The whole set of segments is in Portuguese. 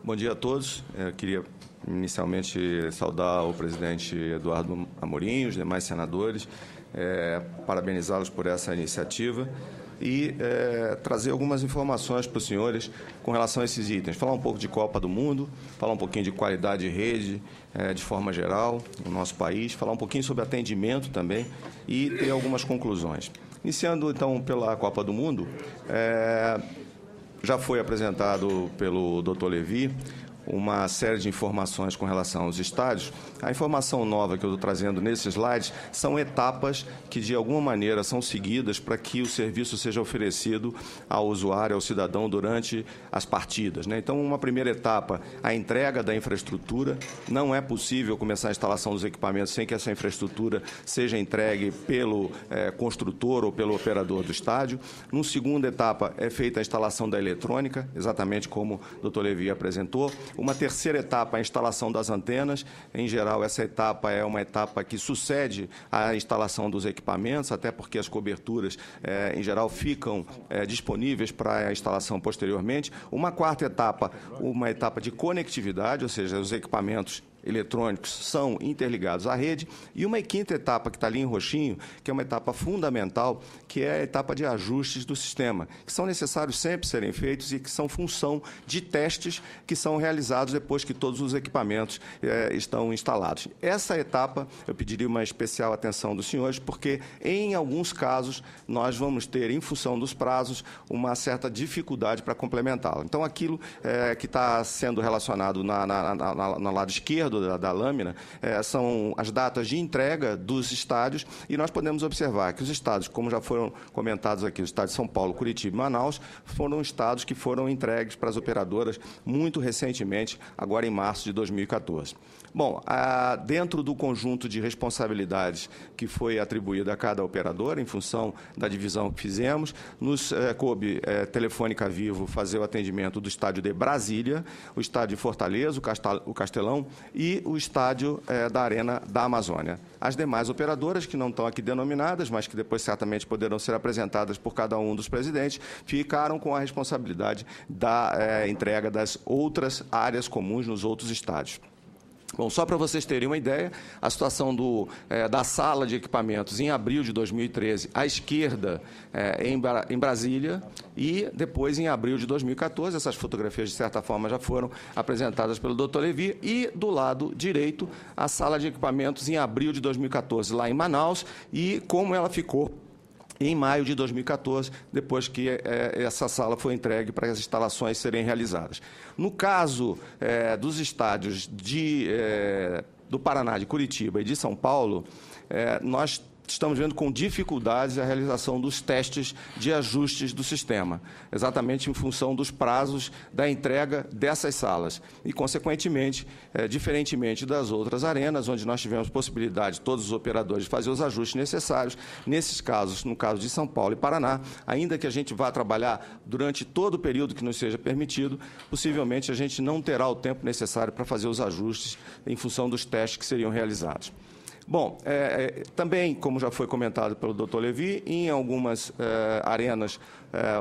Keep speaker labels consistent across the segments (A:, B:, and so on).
A: Bom dia a todos. Eu queria inicialmente saudar o presidente Eduardo Amorim, os demais senadores, parabenizá-los por essa iniciativa e trazer algumas informações para os senhores com relação a esses itens. Falar um pouco de Copa do Mundo, falar um pouquinho de qualidade de rede de forma geral no nosso país, falar um pouquinho sobre atendimento também e ter algumas conclusões. Iniciando, então, pela Copa do Mundo, já foi apresentado pelo Dr. Levi uma série de informações com relação aos estádios. A informação nova que eu estou trazendo nesses slides são etapas que, de alguma maneira, são seguidas para que o serviço seja oferecido ao usuário, ao cidadão, durante as partidas, né? Então, uma primeira etapa, a entrega da infraestrutura. Não é possível começar a instalação dos equipamentos sem que essa infraestrutura seja entregue pelo construtor ou pelo operador do estádio. Numa segunda etapa, é feita a instalação da eletrônica, exatamente como o Dr. Levi apresentou. Uma terceira etapa, a instalação das antenas. Em geral, essa etapa é uma etapa que sucede à instalação dos equipamentos, até porque as coberturas, em geral, ficam disponíveis para a instalação posteriormente. Uma quarta etapa, uma etapa de conectividade, ou seja, os equipamentos eletrônicos são interligados à rede, e uma quinta etapa, que está ali em roxinho, que é uma etapa fundamental, que é a etapa de ajustes do sistema, que são necessários sempre serem feitos e que são função de testes que são realizados depois que todos os equipamentos estão instalados. Essa etapa, eu pediria uma especial atenção dos senhores, porque, em alguns casos, nós vamos ter, em função dos prazos, uma certa dificuldade para complementá-la. Então, aquilo que está sendo relacionado no lado esquerdo da lâmina, são as datas de entrega dos estádios, e nós podemos observar que os estádios, como já foram comentados aqui, os estádios de São Paulo, Curitiba e Manaus, foram estádios que foram entregues para as operadoras muito recentemente, agora em março de 2014. Bom, dentro do conjunto de responsabilidades que foi atribuída a cada operadora, em função da divisão que fizemos, nos coube Telefônica Vivo fazer o atendimento do estádio de Brasília, o estádio de Fortaleza, o Castelão e o estádio da Arena da Amazônia. As demais operadoras, que não estão aqui denominadas, mas que depois certamente poderão ser apresentadas por cada um dos presidentes, ficaram com a responsabilidade da entrega das outras áreas comuns nos outros estádios. Bom, só para vocês terem uma ideia, a situação da sala de equipamentos em abril de 2013, à esquerda, em Brasília, e depois em abril de 2014, essas fotografias, de certa forma, já foram apresentadas pelo Dr. Levi, e do lado direito, a sala de equipamentos em abril de 2014, lá em Manaus, e como ela ficou em maio de 2014, depois que essa sala foi entregue para as instalações serem realizadas. No caso dos estádios do Paraná, de Curitiba e de São Paulo, nós estamos vendo com dificuldades a realização dos testes de ajustes do sistema, exatamente em função dos prazos da entrega dessas salas. E, consequentemente, diferentemente das outras arenas, onde nós tivemos possibilidade, todos os operadores, de fazer os ajustes necessários, nesses casos, no caso de São Paulo e Paraná, ainda que a gente vá trabalhar durante todo o período que nos seja permitido, possivelmente a gente não terá o tempo necessário para fazer os ajustes em função dos testes que seriam realizados. Bom, também, como já foi comentado pelo Dr. Levi, em algumas arenas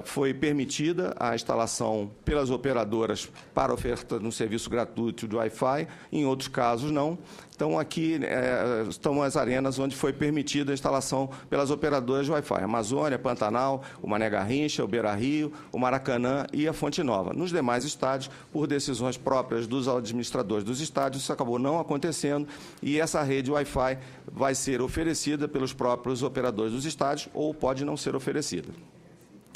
A: foi permitida a instalação pelas operadoras para oferta de um serviço gratuito de Wi-Fi, em outros casos não. Então, aqui estão as arenas onde foi permitida a instalação pelas operadoras de Wi-Fi: Amazônia, Pantanal, o Mané Garrincha, o Beira-Rio, o Maracanã e a Fonte Nova. Nos demais estádios, por decisões próprias dos administradores dos estádios, isso acabou não acontecendo, e essa rede Wi-Fi vai ser oferecida pelos próprios operadores dos estádios ou pode não ser oferecida.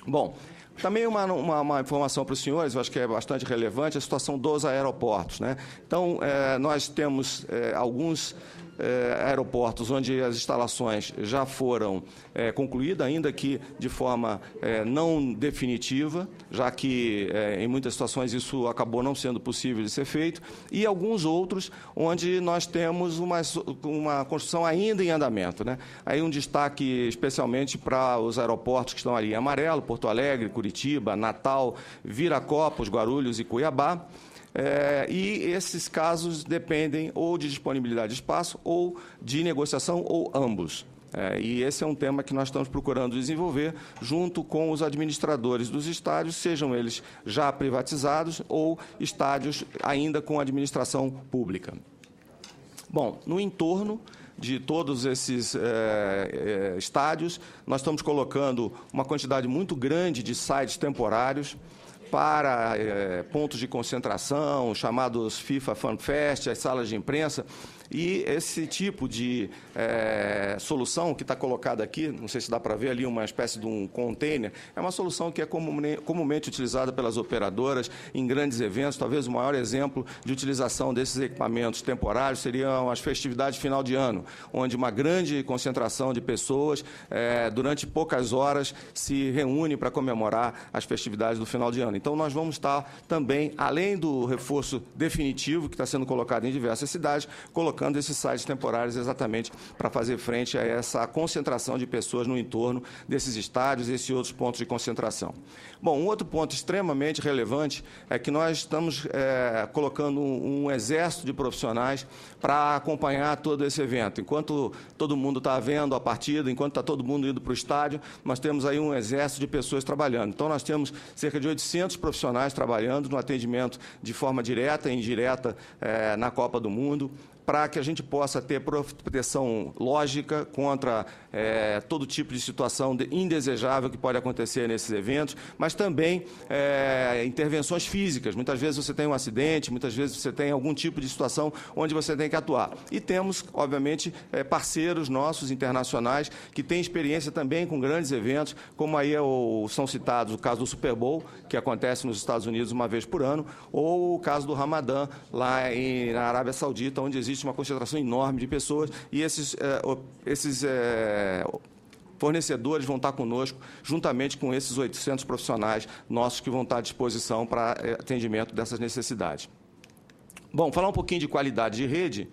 A: Bom, também uma informação para os senhores, eu acho que é bastante relevante, a situação dos aeroportos, né? Então, nós temos alguns aeroportos onde as instalações já foram concluídas, ainda que de forma não definitiva, já que em muitas situações isso acabou não sendo possível de ser feito, e alguns outros onde nós temos uma construção ainda em andamento, né? Aí um destaque especialmente para os aeroportos que estão ali em amarelo: Porto Alegre, Curitiba, Natal, Viracopos, Guarulhos e Cuiabá. E esses casos dependem ou de disponibilidade de espaço ou de negociação, ou ambos. E esse é um tema que nós estamos procurando desenvolver junto com os administradores dos estádios, sejam eles já privatizados ou estádios ainda com administração pública. Bom, no entorno de todos esses estádios, nós estamos colocando uma quantidade muito grande de sites temporários para pontos de concentração, chamados FIFA Fan Fest, as salas de imprensa. E esse tipo de solução que está colocada aqui, não sei se dá para ver ali uma espécie de um container, é uma solução que é comumente utilizada pelas operadoras em grandes eventos. Talvez o maior exemplo de utilização desses equipamentos temporários seriam as festividades de final de ano, onde uma grande concentração de pessoas, durante poucas horas, se reúne para comemorar as festividades do final de ano. Então, nós vamos estar também, além do reforço definitivo que está sendo colocado em diversas cidades, colocando esses sites temporários exatamente para fazer frente a essa concentração de pessoas no entorno desses estádios e esses outros pontos de concentração. Bom, um outro ponto extremamente relevante é que nós estamos colocando um exército de profissionais para acompanhar todo esse evento. Enquanto todo mundo está vendo a partida, enquanto está todo mundo indo para o estádio, nós temos aí um exército de pessoas trabalhando. Então, nós temos cerca de 800 profissionais trabalhando no atendimento de forma direta e indireta na Copa do Mundo, para que a gente possa ter proteção lógica contra todo tipo de situação indesejável que pode acontecer nesses eventos, mas também intervenções físicas. Muitas vezes você tem um acidente, muitas vezes você tem algum tipo de situação onde você tem que atuar. E temos, obviamente, parceiros nossos internacionais que têm experiência também com grandes eventos, como aí são citados o caso do Super Bowl, que acontece nos Estados Unidos uma vez por ano, ou o caso do Ramadã, lá na Arábia Saudita, onde existe uma concentração enorme de pessoas, e esses fornecedores vão estar conosco, juntamente com esses 800 profissionais nossos que vão estar à disposição para atendimento dessas necessidades. Bom, falar um pouquinho de qualidade de rede.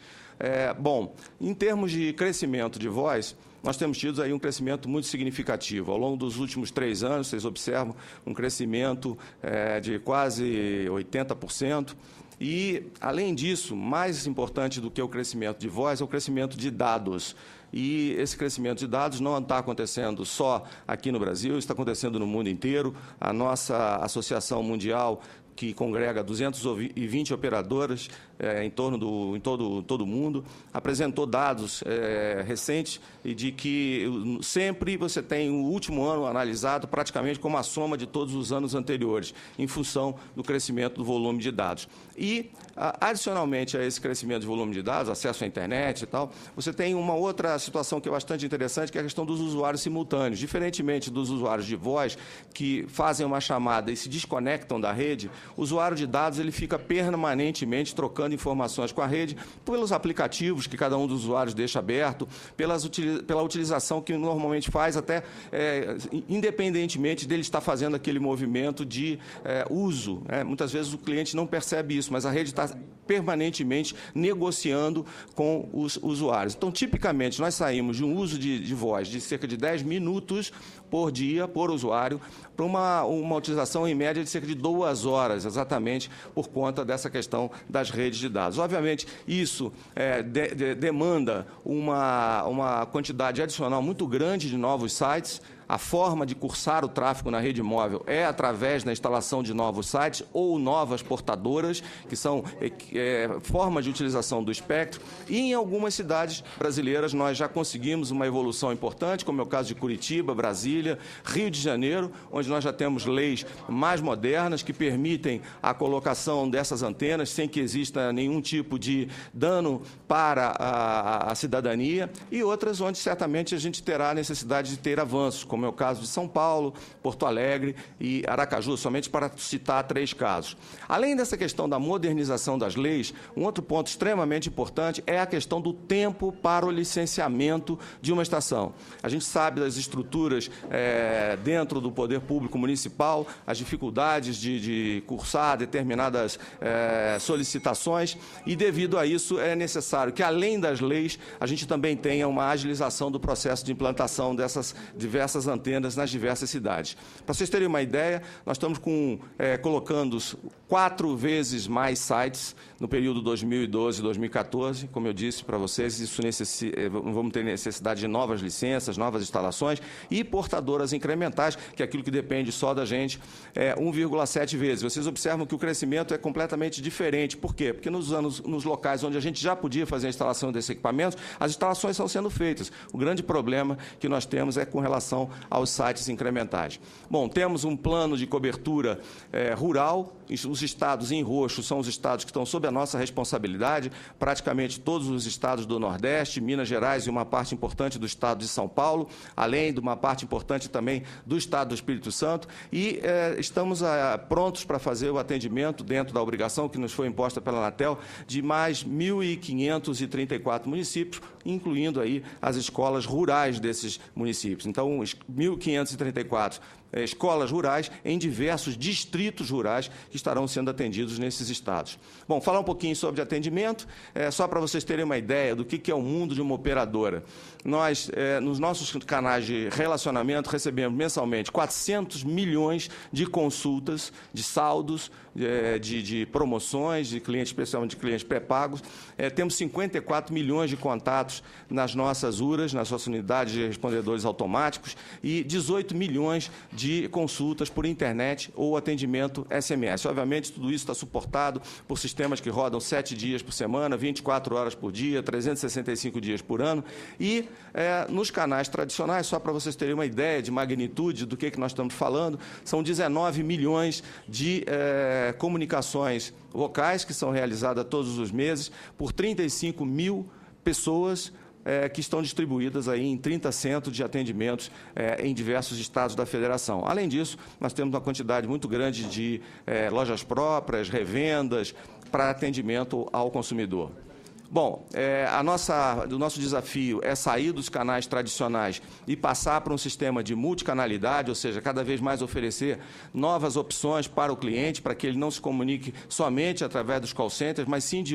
A: Bom, em termos de crescimento de voz, nós temos tido aí um crescimento muito significativo. Ao longo dos últimos 3 anos, vocês observam um crescimento de quase 80%. E, além disso, mais importante do que o crescimento de voz é o crescimento de dados. E esse crescimento de dados não está acontecendo só aqui no Brasil, está acontecendo no mundo inteiro. A nossa Associação Mundial, que congrega 220 operadoras em todo o mundo, apresentou dados recentes e de que sempre você tem o último ano analisado praticamente como a soma de todos os anos anteriores, em função do crescimento do volume de dados. E, adicionalmente a esse crescimento de volume de dados, acesso à internet e tal, você tem uma outra situação que é bastante interessante, que é a questão dos usuários simultâneos. Diferentemente dos usuários de voz, que fazem uma chamada e se desconectam da rede, o usuário de dados ele fica permanentemente trocando informações com a rede pelos aplicativos que cada um dos usuários deixa aberto, pela utilização que normalmente faz, até independentemente dele estar fazendo aquele movimento de uso. Muitas vezes o cliente não percebe isso, mas a rede está permanentemente negociando com os usuários. Então, tipicamente, nós saímos de um uso de voz de cerca de 10 minutos por dia, por usuário, para uma utilização em média de cerca de 2 horas, exatamente por conta dessa questão das redes de dados. Obviamente, isso demanda uma quantidade adicional muito grande de novos sites. A forma de cursar o tráfego na rede móvel é através da instalação de novos sites ou novas portadoras, que são formas de utilização do espectro. E em algumas cidades brasileiras nós já conseguimos uma evolução importante, como é o caso de Curitiba, Brasília, Rio de Janeiro, onde nós já temos leis mais modernas que permitem a colocação dessas antenas sem que exista nenhum tipo de dano para a cidadania, e outras onde certamente a gente terá a necessidade de ter avanços, como é o caso de São Paulo, Porto Alegre e Aracaju, somente para citar 3 casos. Além dessa questão da modernização das leis, um outro ponto extremamente importante é a questão do tempo para o licenciamento de uma estação. A gente sabe das estruturas dentro do poder público municipal, as dificuldades de cursar determinadas solicitações, e devido a isso é necessário que, além das leis, a gente também tenha uma agilização do processo de implantação dessas diversas essas antenas nas diversas cidades. Para vocês terem uma ideia, nós estamos colocando 4 vezes mais sites no período 2012 e 2014. Como eu disse para vocês, vamos ter necessidade de novas licenças, novas instalações e portadoras incrementais, que é aquilo que depende só da gente, 1,7 vezes. Vocês observam que o crescimento é completamente diferente. Por quê? Porque nos locais onde a gente já podia fazer a instalação desses equipamentos, as instalações estão sendo feitas. O grande problema que nós temos é com relação aos sites incrementais. Bom, temos um plano de cobertura rural. Os estados em roxo são os estados que estão sob a nossa responsabilidade, praticamente todos os estados do Nordeste, Minas Gerais e uma parte importante do estado de São Paulo, além de uma parte importante também do estado do Espírito Santo, e estamos prontos para fazer o atendimento dentro da obrigação que nos foi imposta pela Anatel de mais 1.534 municípios, incluindo aí as escolas rurais desses municípios. Então, 1.534 escolas rurais em diversos distritos rurais que estarão sendo atendidos nesses estados. Bom, falar um pouquinho sobre atendimento, só para vocês terem uma ideia do que é o mundo de uma operadora. Nós, nos nossos canais de relacionamento, recebemos mensalmente 400 milhões de consultas, de saldos, de promoções, de clientes, especialmente de clientes pré-pagos. Temos 54 milhões de contatos nas nossas URAs, nas nossas unidades de respondedores automáticos, e 18 milhões de consultas por internet ou atendimento SMS. Obviamente, tudo isso está suportado por sistemas que rodam 7 dias por semana, 24 horas por dia, 365 dias por ano. E nos canais tradicionais, só para vocês terem uma ideia de magnitude do que nós estamos falando, são 19 milhões de comunicações vocais que são realizadas todos os meses por 35 mil pessoas que estão distribuídas aí em 30 centros de atendimentos em diversos estados da federação. Além disso, nós temos uma quantidade muito grande de lojas próprias, revendas, para atendimento ao consumidor. Bom, o nosso desafio é sair dos canais tradicionais e passar para um sistema de multicanalidade, ou seja, cada vez mais oferecer novas opções para o cliente, para que ele não se comunique somente através dos call centers, mas sim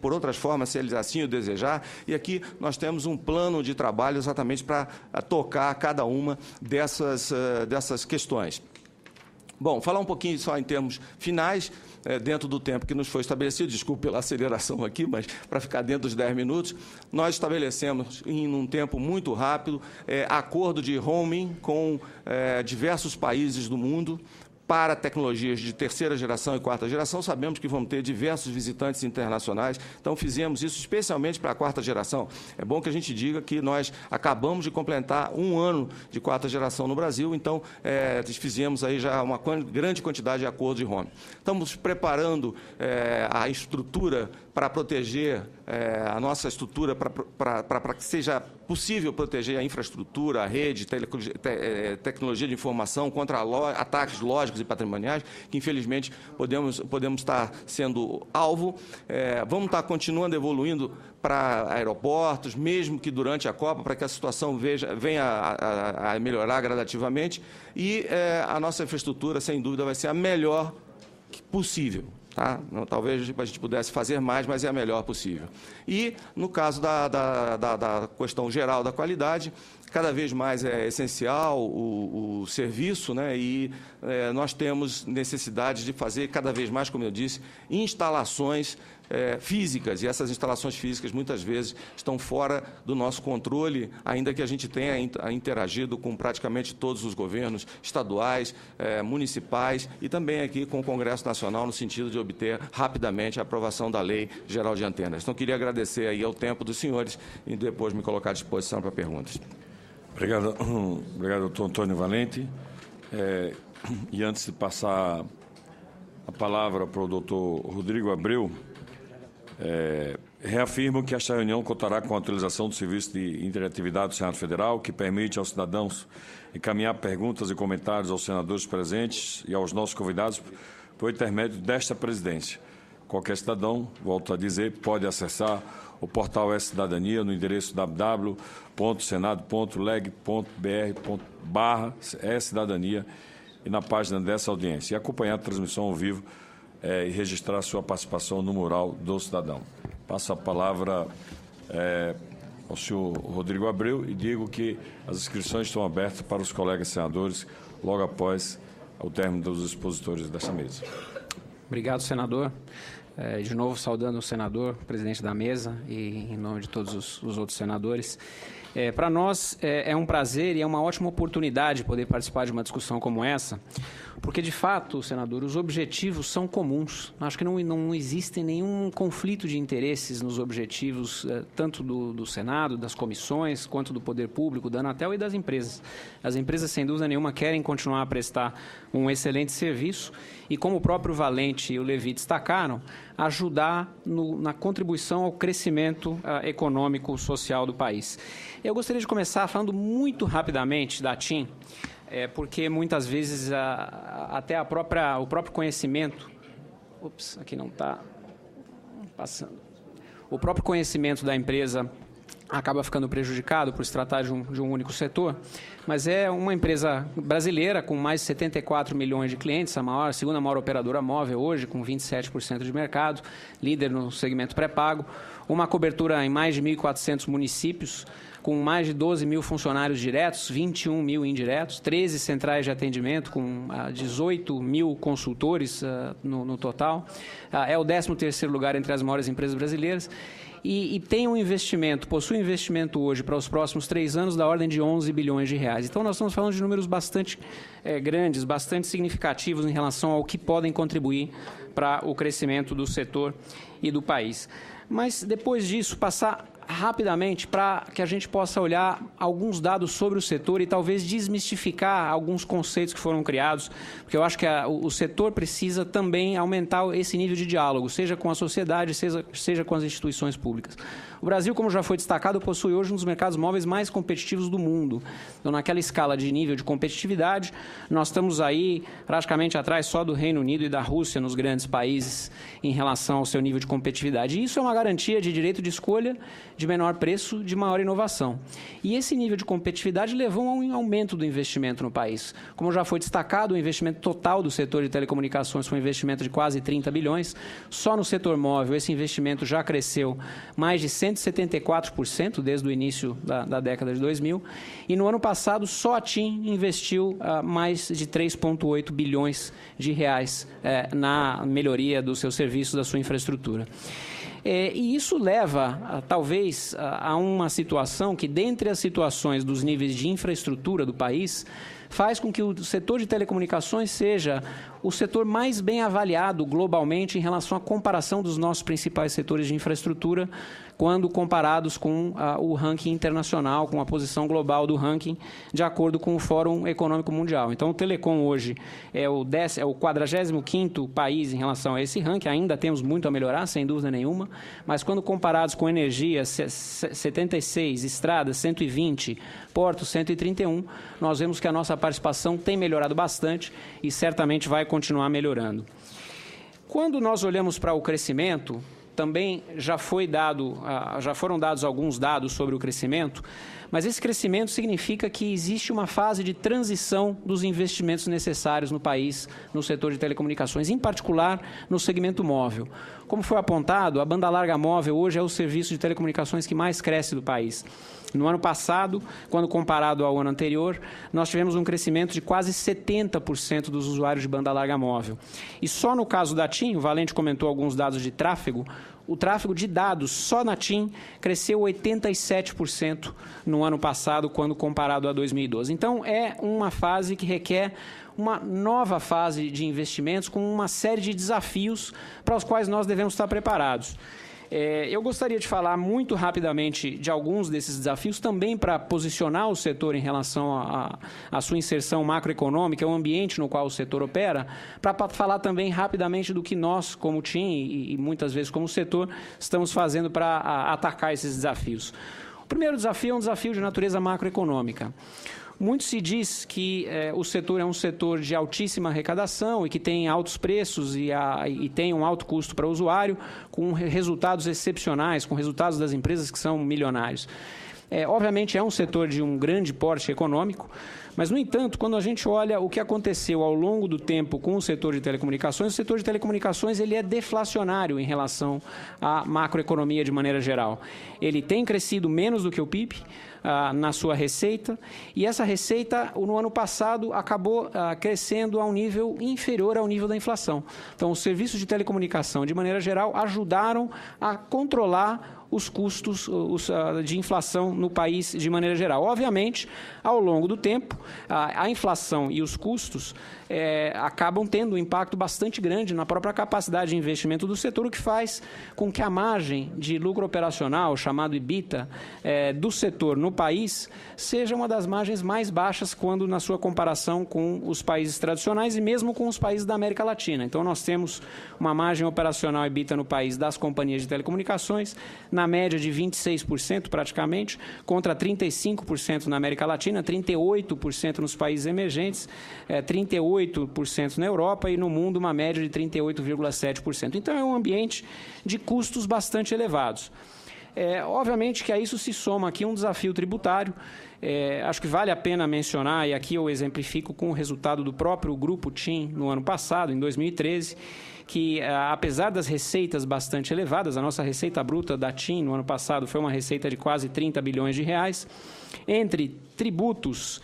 A: por outras formas, se ele assim o desejar. E aqui nós temos um plano de trabalho exatamente para tocar cada uma dessas questões. Bom, falar um pouquinho só em termos finais, dentro do tempo que nos foi estabelecido, desculpe pela aceleração aqui, mas para ficar dentro dos 10 minutos, nós estabelecemos em um tempo muito rápido acordo de roaming com diversos países do mundo, para tecnologias de terceira geração e quarta geração. Sabemos que vamos ter diversos visitantes internacionais, então fizemos isso especialmente para a quarta geração. É bom que a gente diga que nós acabamos de completar 1 ano de quarta geração no Brasil, então fizemos aí já uma grande quantidade de acordos de roaming. Estamos preparando a estrutura para proteger a nossa estrutura, para que seja possível proteger a infraestrutura, a rede, tecnologia de informação contra ataques lógicos e patrimoniais, que infelizmente podemos estar sendo alvo. Vamos estar continuando evoluindo para aeroportos, mesmo que durante a Copa, para que a situação venha a melhorar gradativamente. E a nossa infraestrutura, sem dúvida, vai ser a melhor possível. Tá? Talvez a gente pudesse fazer mais, mas é a melhor possível. E, no caso da questão geral da qualidade, cada vez mais é essencial o serviço, né? E nós temos necessidade de fazer cada vez mais, como eu disse, instalações físicas, e essas instalações físicas muitas vezes estão fora do nosso controle, ainda que a gente tenha interagido com praticamente todos os governos estaduais, municipais e também aqui com o Congresso Nacional, no sentido de obter rapidamente a aprovação da Lei Geral de Antenas. Então, queria agradecer aí ao tempo dos senhores e depois me colocar à disposição para perguntas.
B: Obrigado, doutor Antônio Valente. E antes de passar a palavra para o doutor Rodrigo Abreu, reafirmo que esta reunião contará com a utilização do serviço de interatividade do Senado Federal, que permite aos cidadãos encaminhar perguntas e comentários aos senadores presentes e aos nossos convidados por intermédio desta presidência. Qualquer cidadão, volto a dizer, pode acessar o portal E-Cidadania no endereço www.senado.leg.br/E-Cidadania e na página dessa audiência, e acompanhar a transmissão ao vivo e registrar sua participação no mural do cidadão. Passo a palavra ao senhor Rodrigo Abreu e digo que as inscrições estão abertas para os colegas senadores logo após o término dos expositores desta mesa.
C: Obrigado, senador. De novo, saudando o senador, presidente da mesa, e em nome de todos os outros senadores. Para nós é um prazer e é uma ótima oportunidade poder participar de uma discussão como essa, porque, de fato, senador, os objetivos são comuns. Acho que não existe nenhum conflito de interesses nos objetivos, tanto do Senado, das comissões, quanto do poder público, da Anatel e das empresas. As empresas, sem dúvida nenhuma, querem continuar a prestar um excelente serviço e, como o próprio Valente e o Levi destacaram, ajudar na contribuição ao crescimento econômico e social do país. Eu gostaria de começar falando muito rapidamente da TIM, porque muitas vezes até o próprio conhecimento... aqui não está passando. O próprio conhecimento da empresa acaba ficando prejudicado por se tratar de um único setor, mas é uma empresa brasileira com mais de 74 milhões de clientes, a segunda maior operadora móvel hoje, com 27% de mercado, líder no segmento pré-pago, uma cobertura em mais de 1.400 municípios, com mais de 12 mil funcionários diretos, 21 mil indiretos, 13 centrais de atendimento, com 18 mil consultores no total. É o 13º lugar entre as maiores empresas brasileiras. E tem possui um investimento hoje para os próximos 3 anos da ordem de 11 bilhões de reais. Então, nós estamos falando de números bastante grandes, bastante significativos em relação ao que podem contribuir para o crescimento do setor e do país. Mas, depois disso, passar rapidamente para que a gente possa olhar alguns dados sobre o setor e talvez desmistificar alguns conceitos que foram criados, porque eu acho que o setor precisa também aumentar esse nível de diálogo, seja com a sociedade, seja com as instituições públicas. O Brasil, como já foi destacado, possui hoje um dos mercados móveis mais competitivos do mundo. Então, naquela escala de nível de competitividade, nós estamos aí praticamente atrás só do Reino Unido e da Rússia nos grandes países em relação ao seu nível de competitividade. E isso é uma garantia de direito de escolha, de menor preço, de maior inovação. E esse nível de competitividade levou a um aumento do investimento no país. Como já foi destacado, o investimento total do setor de telecomunicações foi um investimento de quase 30 bilhões. Só no setor móvel, esse investimento já cresceu mais de 174% desde o início da década de 2000. E no ano passado, só a TIM investiu mais de 3,8 bilhões de reais na melhoria dos seus serviços, da sua infraestrutura. E isso leva, talvez, a uma situação que, dentre as situações dos níveis de infraestrutura do país, faz com que o setor de telecomunicações seja o setor mais bem avaliado globalmente em relação à comparação dos nossos principais setores de infraestrutura, quando comparados com o ranking internacional, com a posição global do ranking, de acordo com o Fórum Econômico Mundial. Então, o Telecom hoje é o 45º país em relação a esse ranking. Ainda temos muito a melhorar, sem dúvida nenhuma, mas quando comparados com energia, 76, estradas, 120, portos, 131, nós vemos que a nossa participação tem melhorado bastante e certamente vai continuar melhorando. Quando nós olhamos para o crescimento, também já foram dados alguns dados sobre o crescimento, mas esse crescimento significa que existe uma fase de transição dos investimentos necessários no país, no setor de telecomunicações, em particular no segmento móvel. Como foi apontado, a banda larga móvel hoje é o serviço de telecomunicações que mais cresce do país. No ano passado, quando comparado ao ano anterior, nós tivemos um crescimento de quase 70% dos usuários de banda larga móvel. E só no caso da TIM, o Valente comentou alguns dados de tráfego, o tráfego de dados só na TIM cresceu 87% no ano passado, quando comparado a 2012. Então, é uma fase que requer uma nova fase de investimentos com uma série de desafios para os quais nós devemos estar preparados. Eu gostaria de falar muito rapidamente de alguns desses desafios, também para posicionar o setor em relação à sua inserção macroeconômica, o ambiente no qual o setor opera, para falar também rapidamente do que nós, como TIM e muitas vezes como setor, estamos fazendo para atacar esses desafios. O primeiro desafio é um desafio de natureza macroeconômica. Muito se diz que o setor é um setor de altíssima arrecadação e que tem altos preços e tem um alto custo para o usuário, com resultados excepcionais, com resultados das empresas que são milionários. Obviamente é um setor de um grande porte econômico, mas, no entanto, quando a gente olha o que aconteceu ao longo do tempo com o setor de telecomunicações, o setor de telecomunicações ele é deflacionário em relação à macroeconomia de maneira geral. Ele tem crescido menos do que o PIB na sua receita, e essa receita, no ano passado, acabou crescendo a um nível inferior ao nível da inflação. Então, os serviços de telecomunicação, de maneira geral, ajudaram a controlar os custos de inflação no país de maneira geral. Obviamente, ao longo do tempo, a inflação e os custos acabam tendo um impacto bastante grande na própria capacidade de investimento do setor, o que faz com que a margem de lucro operacional, chamado EBITDA, do setor no país, seja uma das margens mais baixas quando na sua comparação com os países tradicionais e mesmo com os países da América Latina. Então, nós temos uma margem operacional EBITDA no país das companhias de telecomunicações, na média de 26% praticamente, contra 35% na América Latina, 38% nos países emergentes, 38% na Europa e no mundo uma média de 38,7%. Então, é um ambiente de custos bastante elevados. Obviamente que a isso se soma aqui um desafio tributário. Acho que vale a pena mencionar, e aqui eu exemplifico com o resultado do próprio Grupo TIM no ano passado, em 2013, que, apesar das receitas bastante elevadas, a nossa receita bruta da TIM no ano passado foi uma receita de quase 30 bilhões de reais, entre tributos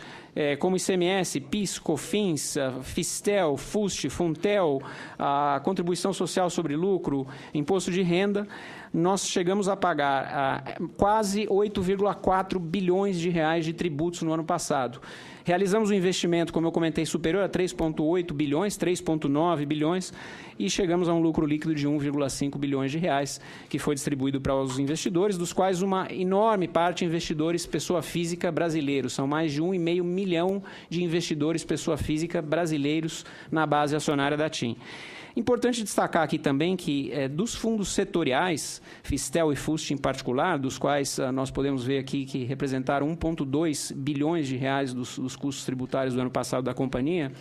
C: como ICMS, PIS, COFINS, Fistel, FUST, Funtel, a contribuição social sobre lucro, imposto de renda, nós chegamos a pagar quase 8,4 bilhões de reais de tributos no ano passado. Realizamos um investimento, como eu comentei, superior a 3,8 bilhões, 3,9 bilhões, e chegamos a um lucro líquido de 1,5 bilhões de reais, que foi distribuído para os investidores, dos quais uma enorme parte investidores pessoa física brasileiros. São mais de 1,5 milhão de investidores pessoa física brasileiros na base acionária da TIM. Importante destacar aqui também que dos fundos setoriais, Fistel e FUST em particular, dos quais nós podemos ver aqui que representaram 1,2 bilhões de reais dos custos tributários do ano passado da companhia,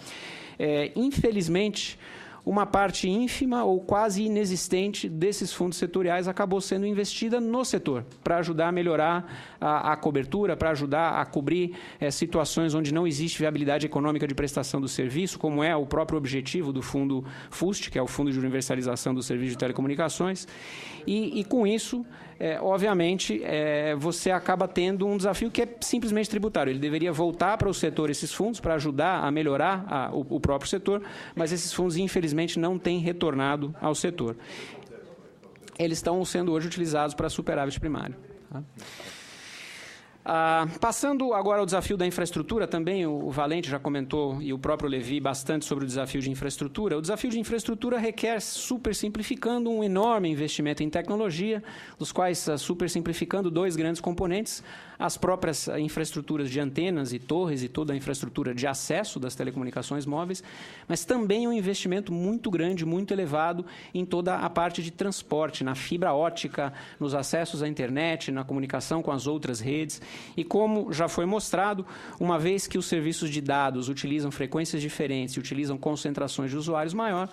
C: infelizmente, uma parte ínfima ou quase inexistente desses fundos setoriais acabou sendo investida no setor, para ajudar a melhorar a cobertura, para ajudar a cobrir situações onde não existe viabilidade econômica de prestação do serviço, como é o próprio objetivo do fundo FUST, que é o Fundo de Universalização do Serviço de Telecomunicações, e com isso, obviamente, você acaba tendo um desafio que é simplesmente tributário. Ele deveria voltar para o setor esses fundos para ajudar a melhorar o próprio setor, mas esses fundos, infelizmente, não têm retornado ao setor. Eles estão sendo hoje utilizados para superávit primário. Tá? Passando agora ao desafio da infraestrutura, também o Valente já comentou, e o próprio Levi, bastante sobre o desafio de infraestrutura. O desafio de infraestrutura requer, super simplificando, um enorme investimento em tecnologia, dos quais, super simplificando, dois grandes componentes: as próprias infraestruturas de antenas e torres e toda a infraestrutura de acesso das telecomunicações móveis, mas também um investimento muito grande, muito elevado em toda a parte de transporte, na fibra ótica, nos acessos à internet, na comunicação com as outras redes. E como já foi mostrado, uma vez que os serviços de dados utilizam frequências diferentes e utilizam concentrações de usuários maior,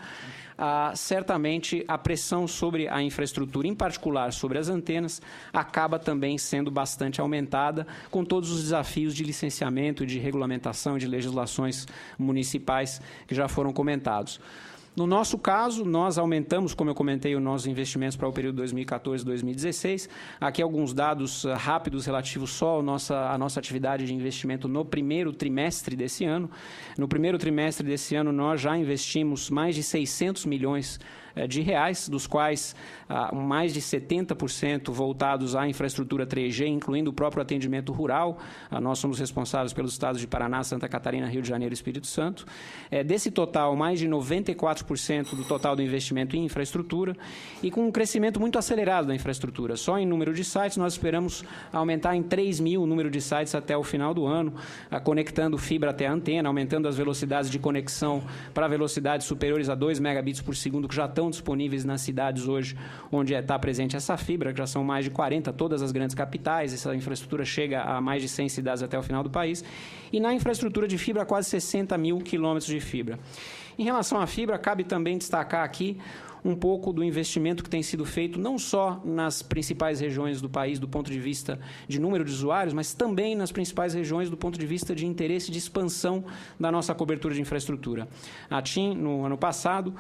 C: certamente a pressão sobre a infraestrutura, em particular sobre as antenas, acaba também sendo bastante aumentada, com todos os desafios de licenciamento, de regulamentação, de legislações municipais que já foram comentados. No nosso caso, nós aumentamos, como eu comentei, os nossos investimentos para o período 2014-2016. Aqui alguns dados rápidos relativos só à nossa atividade de investimento no primeiro trimestre desse ano. No primeiro trimestre desse ano, nós já investimos mais de 600 milhões de reais, dos quais mais de 70% voltados à infraestrutura 3G, incluindo o próprio atendimento rural. Nós somos responsáveis pelos estados de Paraná, Santa Catarina, Rio de Janeiro e Espírito Santo. Desse total, mais de 94% do total do investimento em infraestrutura, e com um crescimento muito acelerado da infraestrutura. Só em número de sites, nós esperamos aumentar em 3 mil o número de sites até o final do ano, conectando fibra até a antena, aumentando as velocidades de conexão para velocidades superiores a 2 megabits por segundo, que já estão disponíveis nas cidades hoje onde está presente essa fibra, que já são mais de 40, todas as grandes capitais. Essa infraestrutura chega a mais de 100 cidades até o final do país. E na infraestrutura de fibra, quase 60 mil quilômetros de fibra. Em relação à fibra, cabe também destacar aqui um pouco do investimento que tem sido feito não só nas principais regiões do país do ponto de vista de número de usuários, mas também nas principais regiões do ponto de vista de interesse de expansão da nossa cobertura de infraestrutura. A TIM, no ano passado,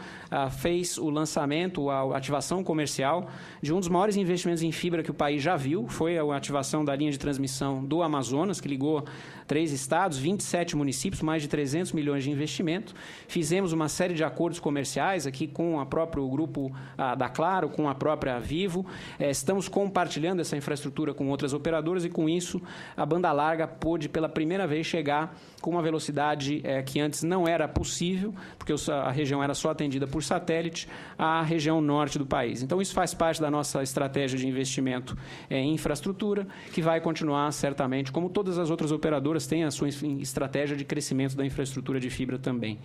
C: fez o lançamento, a ativação comercial de um dos maiores investimentos em fibra que o país já viu, foi a ativação da linha de transmissão do Amazonas, que ligou 3 estados, 27 municípios, mais de 300 milhões de investimento. Fizemos uma série de acordos comerciais aqui com o próprio grupo da Claro, com a própria Vivo. Estamos compartilhando essa infraestrutura com outras operadoras e, com isso, a banda larga pôde, pela primeira vez, chegar com uma velocidade que antes não era possível, porque a região era só atendida por satélite, à região norte do país. Então, isso faz parte da nossa estratégia de investimento em infraestrutura, que vai continuar, certamente, como todas as outras operadoras têm a sua estratégia de crescimento da infraestrutura de fibra também.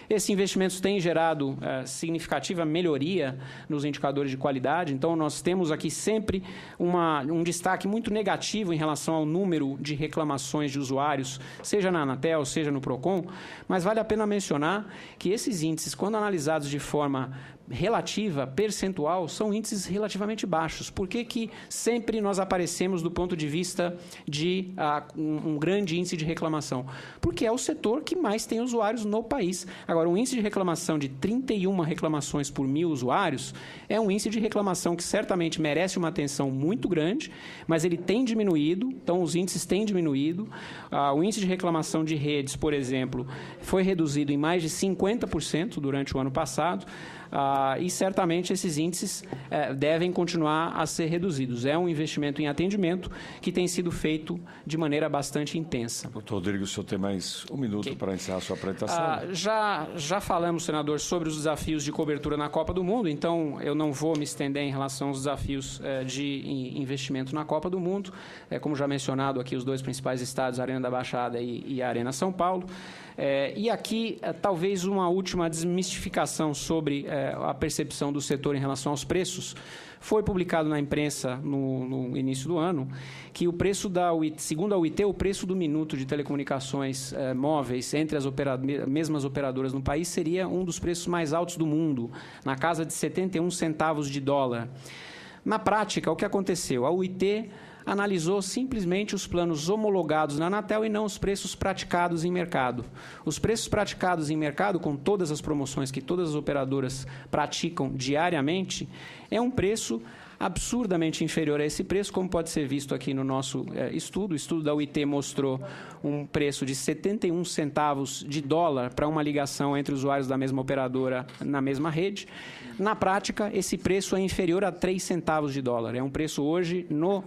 C: Esses investimentos têm gerado significativa melhoria nos indicadores de qualidade, então nós temos aqui sempre um destaque muito negativo em relação ao número de reclamações de usuários, seja na Anatel, seja no Procon, mas vale a pena mencionar que esses índices, quando analisados de forma relativa, percentual, são índices relativamente baixos. Por que sempre nós aparecemos do ponto de vista de um grande índice de reclamação? Porque é o setor que mais tem usuários no país. Agora, um índice de reclamação de 31 reclamações por 1.000 usuários é um índice de reclamação que certamente merece uma atenção muito grande, mas ele tem diminuído, então os índices têm diminuído. O índice de reclamação de redes, por exemplo, foi reduzido em mais de 50% durante o ano passado. E certamente esses índices devem continuar a ser reduzidos. É um investimento em atendimento que tem sido feito de maneira bastante intensa.
B: Doutor Rodrigo, o senhor tem mais um minuto para encerrar a sua apresentação.
C: Já falamos, senador, sobre os desafios de cobertura na Copa do Mundo, então eu não vou me estender em relação aos desafios de investimento na Copa do Mundo. Como já mencionado aqui, os dois principais estádios, a Arena da Baixada e a Arena São Paulo. E aqui, talvez uma última desmistificação sobre a percepção do setor em relação aos preços. Foi publicado na imprensa no início do ano que o preço segundo a UIT, o preço do minuto de telecomunicações móveis entre as mesmas operadoras no país seria um dos preços mais altos do mundo, na casa de 71 centavos de dólar. Na prática, o que aconteceu? A UIT analisou simplesmente os planos homologados na Anatel e não os preços praticados em mercado. Os preços praticados em mercado, com todas as promoções que todas as operadoras praticam diariamente, é um preço absurdamente inferior a esse preço, como pode ser visto aqui no nosso estudo. O estudo da UIT mostrou um preço de 71 centavos de dólar para uma ligação entre usuários da mesma operadora na mesma rede. Na prática, esse preço é inferior a 3 centavos de dólar. É um preço hoje, no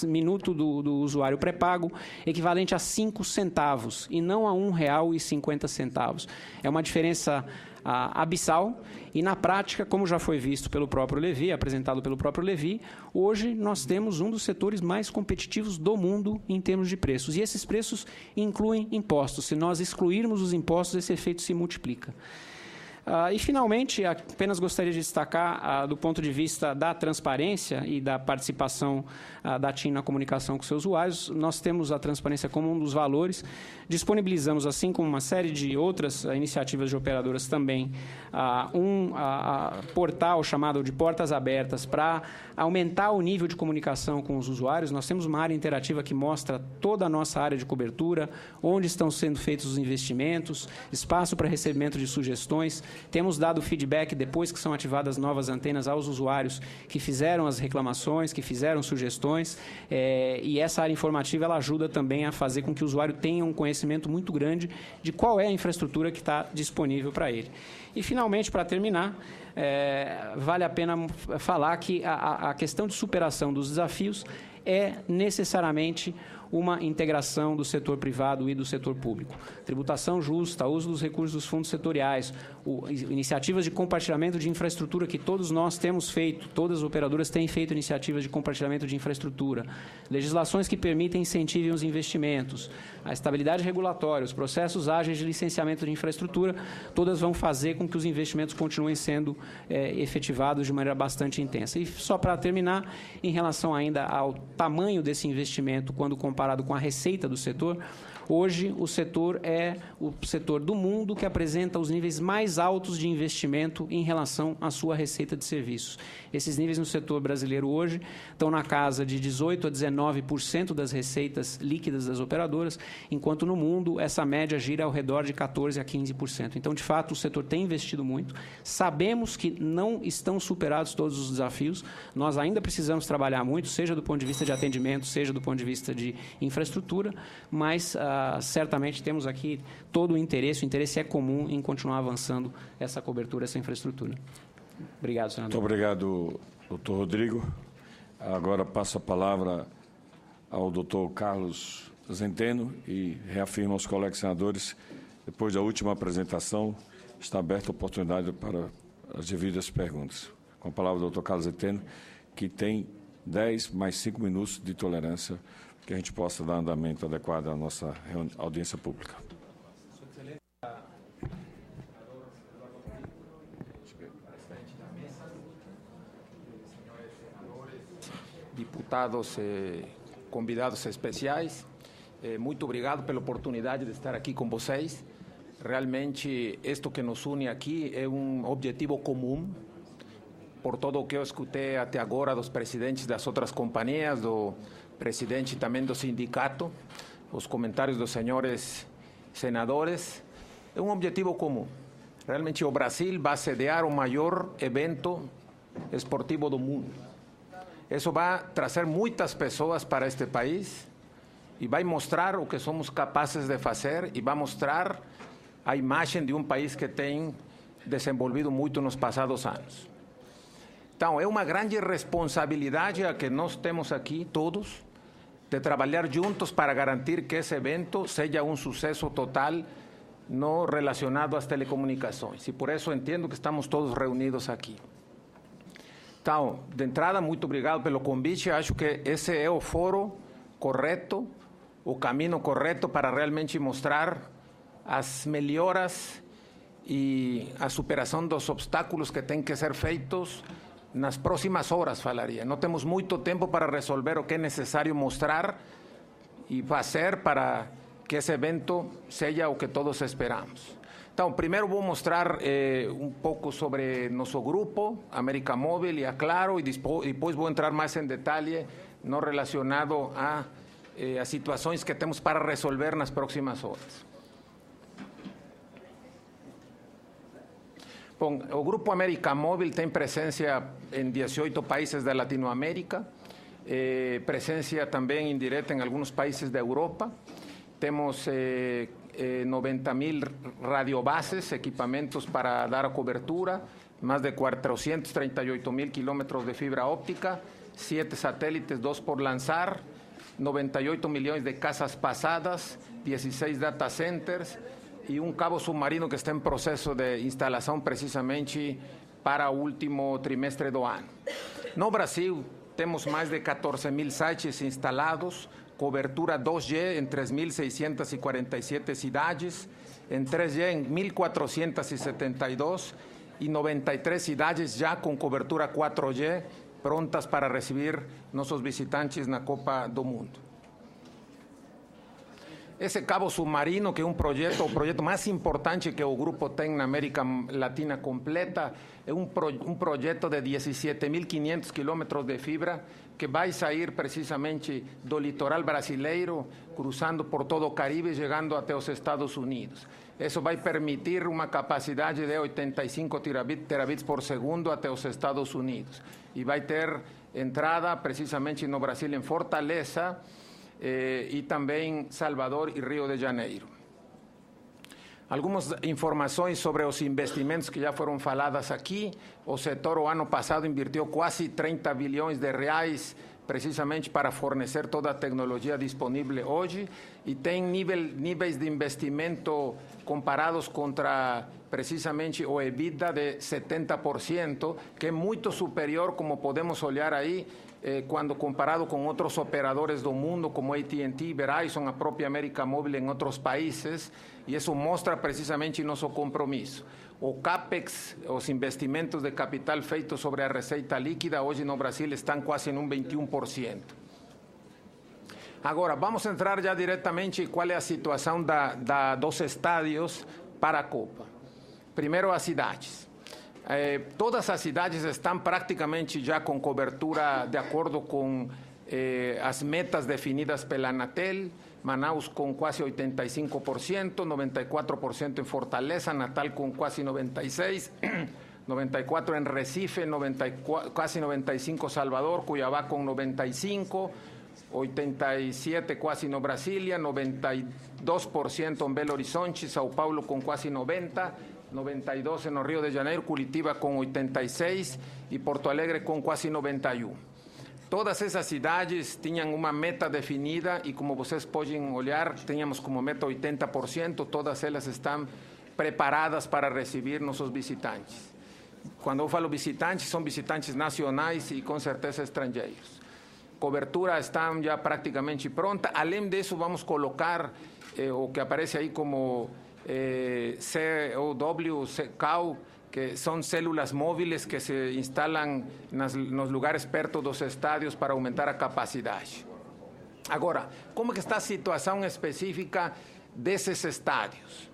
C: minuto do usuário pré-pago, equivalente a 5 centavos e não a R$ 1,50. É uma diferença abissal e, na prática, como já foi visto pelo próprio Levy, apresentado pelo próprio Levy, hoje nós temos um dos setores mais competitivos do mundo em termos de preços. E esses preços incluem impostos. Se nós excluirmos os impostos, esse efeito se multiplica. E, finalmente, apenas gostaria de destacar, do ponto de vista da transparência e da participação da TIM na comunicação com seus usuários, nós temos a transparência como um dos valores, disponibilizamos, assim como uma série de outras iniciativas de operadoras também, um portal chamado de Portas Abertas para aumentar o nível de comunicação com os usuários. Nós temos uma área interativa que mostra toda a nossa área de cobertura, onde estão sendo feitos os investimentos, espaço para recebimento de sugestões. Temos dado feedback depois que são ativadas novas antenas aos usuários que fizeram as reclamações, que fizeram sugestões, e essa área informativa ela ajuda também a fazer com que o usuário tenha um conhecimento muito grande de qual é a infraestrutura que está disponível para ele. E, finalmente, para terminar, vale a pena falar que a questão de superação dos desafios é necessariamente uma integração do setor privado e do setor público. Tributação justa, uso dos recursos dos fundos setoriais, iniciativas de compartilhamento de infraestrutura que todos nós temos feito, todas as operadoras têm feito iniciativas de compartilhamento de infraestrutura, legislações que permitem e incentivem os investimentos, a estabilidade regulatória, os processos ágeis de licenciamento de infraestrutura, todas vão fazer com que os investimentos continuem sendo efetivados de maneira bastante intensa. E só para terminar, em relação ainda ao tamanho desse investimento, quando comparado com a receita do setor, hoje, o setor é o setor do mundo que apresenta os níveis mais altos de investimento em relação à sua receita de serviços. Esses níveis no setor brasileiro hoje estão na casa de 18% a 19% das receitas líquidas das operadoras, enquanto no mundo essa média gira ao redor de 14% a 15%. Então, de fato, o setor tem investido muito. Sabemos que não estão superados todos os desafios. Nós ainda precisamos trabalhar muito, seja do ponto de vista de atendimento, seja do ponto de vista de infraestrutura, mas certamente temos aqui todo o interesse é comum em continuar avançando essa cobertura, essa infraestrutura. Obrigado, senador.
B: Muito obrigado, doutor Rodrigo. Agora passo a palavra ao doutor Carlos Zenteno e reafirmo aos colegas senadores, depois da última apresentação, está aberta a oportunidade para as devidas perguntas. Com a palavra, doutor Carlos Zenteno, que tem 10 mais 5 minutos de tolerância, que a gente possa dar andamento adequado à nossa audiência pública.
D: Deputados, convidados especiais, muito obrigado pela oportunidade de estar aqui com vocês. Realmente, isto que nos une aqui é um objetivo comum, por todo o que eu escutei até agora dos presidentes das outras companhias, do presidente também do sindicato, os comentários dos senhores senadores, é um objetivo comum. Realmente, o Brasil vai sediar o maior evento esportivo do mundo. Isso vai trazer muitas pessoas para este país e vai mostrar o que somos capazes de fazer e vai mostrar a imagem de um país que tem desenvolvido muito nos passados anos. Então, é uma grande responsabilidade a que nós temos aqui todos de trabalhar juntos para garantir que esse evento seja um sucesso total no relacionado às telecomunicações. E por isso entendo que estamos todos reunidos aqui. Então, de entrada, muito obrigado pelo convite. Acho que esse é o foro correto, o caminho correto para realmente mostrar as melhoras e a superação dos obstáculos que têm que ser feitos nas próximas horas, falaria. Não temos muito tempo para resolver o que é necessário mostrar e fazer para que esse evento seja o que todos esperamos. Então, primeiro vou mostrar um pouco sobre nosso grupo, América Móvil e a Claro, e depois vou entrar mais em detalhe no relacionado a situações que temos para resolver nas próximas horas. Bom, o Grupo América Móvil tem presença em 18 países da Latinoamérica, presença também indireta em alguns países da Europa. Temos 90.000 radiobases, equipamentos para dar a cobertura, mais de 438.000 quilômetros de fibra óptica, 7 satélites, 2 por lançar, 98 milhões de casas passadas, 16 data centers e um cabo submarino que está em processo de instalação precisamente para o último trimestre do ano. No Brasil, temos mais de 14.000 sites instalados, cobertura 2G em 3.647 cidades, em 3G em 1.472 e 93 cidades já com cobertura 4G, prontas para receber nossos visitantes na Copa do Mundo. Esse cabo submarino, que é o projeto mais importante que o grupo tem na América Latina completa, é um projeto de 17.500 quilômetros de fibra que vai sair precisamente do litoral brasileiro, cruzando por todo o Caribe e chegando até os Estados Unidos. Isso vai permitir uma capacidade de 85 terabits por segundo até os Estados Unidos. E vai ter entrada precisamente no Brasil, em Fortaleza, e também Salvador e Rio de Janeiro. Algumas informações sobre os investimentos que já foram faladas aqui. O setor, o ano passado, invertiu quase 30 bilhões de reais precisamente para fornecer toda a tecnologia disponível hoje e tem níveis de investimento comparados contra precisamente o EBITDA de 70%, que é muito superior, como podemos olhar aí, quando comparado com outros operadores do mundo, como AT&T, Verizon, a própria América Móvil em outros países, e isso mostra precisamente nosso compromisso. O CAPEX, os investimentos de capital feitos sobre a receita líquida, hoje no Brasil estão quase em 21%. Agora, vamos entrar já diretamente em qual é a situação dos estádios para a Copa. Primeiro, as cidades. Todas as cidades estão praticamente já com cobertura de acordo com as metas definidas pela Anatel. Manaus com quase 85%, 94% em Fortaleza, Natal com quase 96%, 94% em Recife, quase 95% Salvador, Cuiabá com 95%, 87% quase no Brasília, 92% em Belo Horizonte, São Paulo com quase 90%, 92% no Rio de Janeiro, Curitiba com 86% e Porto Alegre com quase 91%. Todas essas cidades tinham uma meta definida e, como vocês podem olhar, tínhamos como meta 80%, todas elas estão preparadas para receber nossos visitantes. Quando eu falo visitantes, são visitantes nacionais e, com certeza, estrangeiros. Cobertura está já praticamente pronta. Além disso, vamos colocar o que aparece aí como COW, que são células móveis que se instalam nos lugares perto dos estádios para aumentar a capacidade. Agora, como que está a situação específica desses estádios?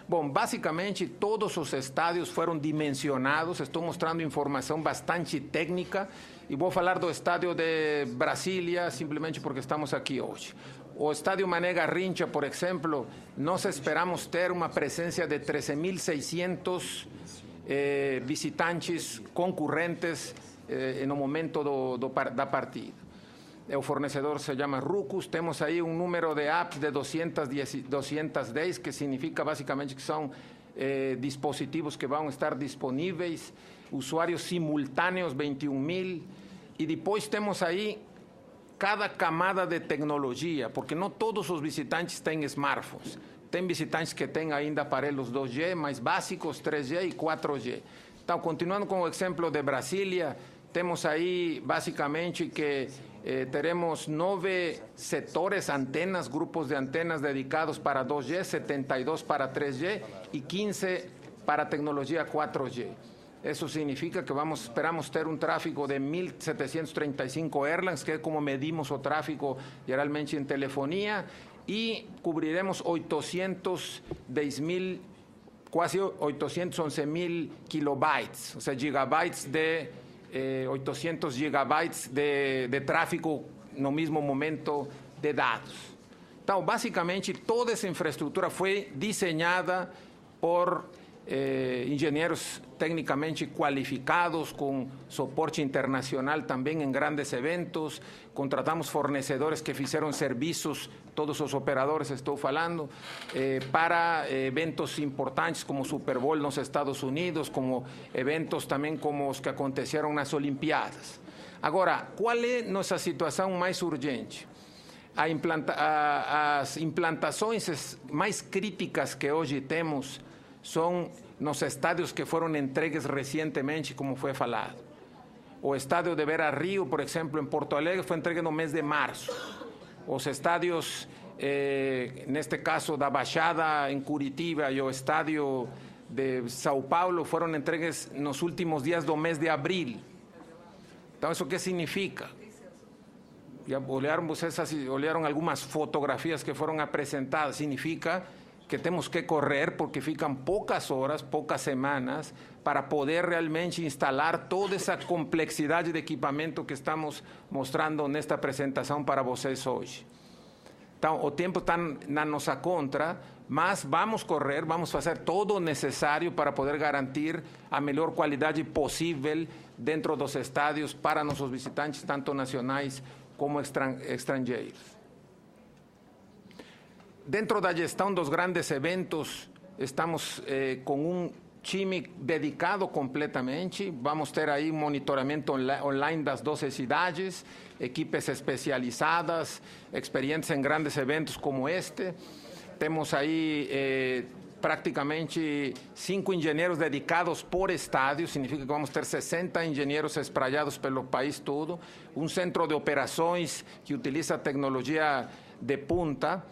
D: Bom, basicamente todos os estádios foram dimensionados, estou mostrando informação bastante técnica e vou falar do estádio de Brasília simplesmente porque estamos aqui hoje. O estádio Mané Garrincha, por exemplo, nós esperamos ter uma presença de 13.600 visitantes concorrentes no momento da partida. O fornecedor se chama Ruckus, temos aí um número de apps de 210, que significa basicamente que são dispositivos que vão estar disponíveis, usuários simultâneos 21.000, e depois temos aí cada camada de tecnologia, porque não todos os visitantes têm smartphones. Tem visitantes que têm ainda aparelhos 2G, mais básicos, 3G e 4G. Então, continuando com o exemplo de Brasília, temos aí basicamente que teremos 9 setores, antenas, grupos de antenas dedicados para 2G, 72 para 3G e 15 para a tecnologia 4G. Isso significa que esperamos ter um tráfego de 1.735 airlines, que é como medimos o tráfego geralmente em telefonia, e cobriremos 810.000, quase 811.000 kilobytes, ou seja, gigabytes 800 gigabytes de tráfego no mesmo momento de dados. Então, basicamente, toda essa infraestrutura foi desenhada por engenheiros tecnicamente qualificados, com suporte internacional também em grandes eventos. Contratamos fornecedores que fizeram serviços, todos os operadores estou falando, para eventos importantes como o Super Bowl nos Estados Unidos, como eventos também como os que aconteceram nas Olimpíadas. Agora, qual é nossa situação mais urgente? As implantações mais críticas que hoje temos são nos estádios que foram entregues recentemente, como foi falado. O estádio de Beira Rio, por exemplo, em Porto Alegre, foi entregue no mês de março. Os estádios, neste caso da Baixada, em Curitiba, e o estádio de São Paulo, foram entregues nos últimos dias do mês de abril. Então, ¿eso qué significa? Ya olharam algumas fotografias que foram apresentadas. Significa que temos que correr porque ficam poucas horas, poucas semanas, para poder realmente instalar toda essa complexidade de equipamento que estamos mostrando nesta apresentação para vocês hoje. Então, o tempo está na nossa contra, mas vamos correr, vamos fazer todo o necessário para poder garantir a melhor qualidade possível dentro dos estádios para nossos visitantes, tanto nacionais como estrangeiros. Dentro da gestão dos grandes eventos, estamos com um time dedicado completamente. Vamos ter aí um monitoramento online das 12 cidades, equipes especializadas, experientes em grandes eventos como este. Temos aí praticamente 5 engenheiros dedicados por estádio, significa que vamos ter 60 engenheiros espalhados pelo país todo, um centro de operações que utiliza tecnologia de punta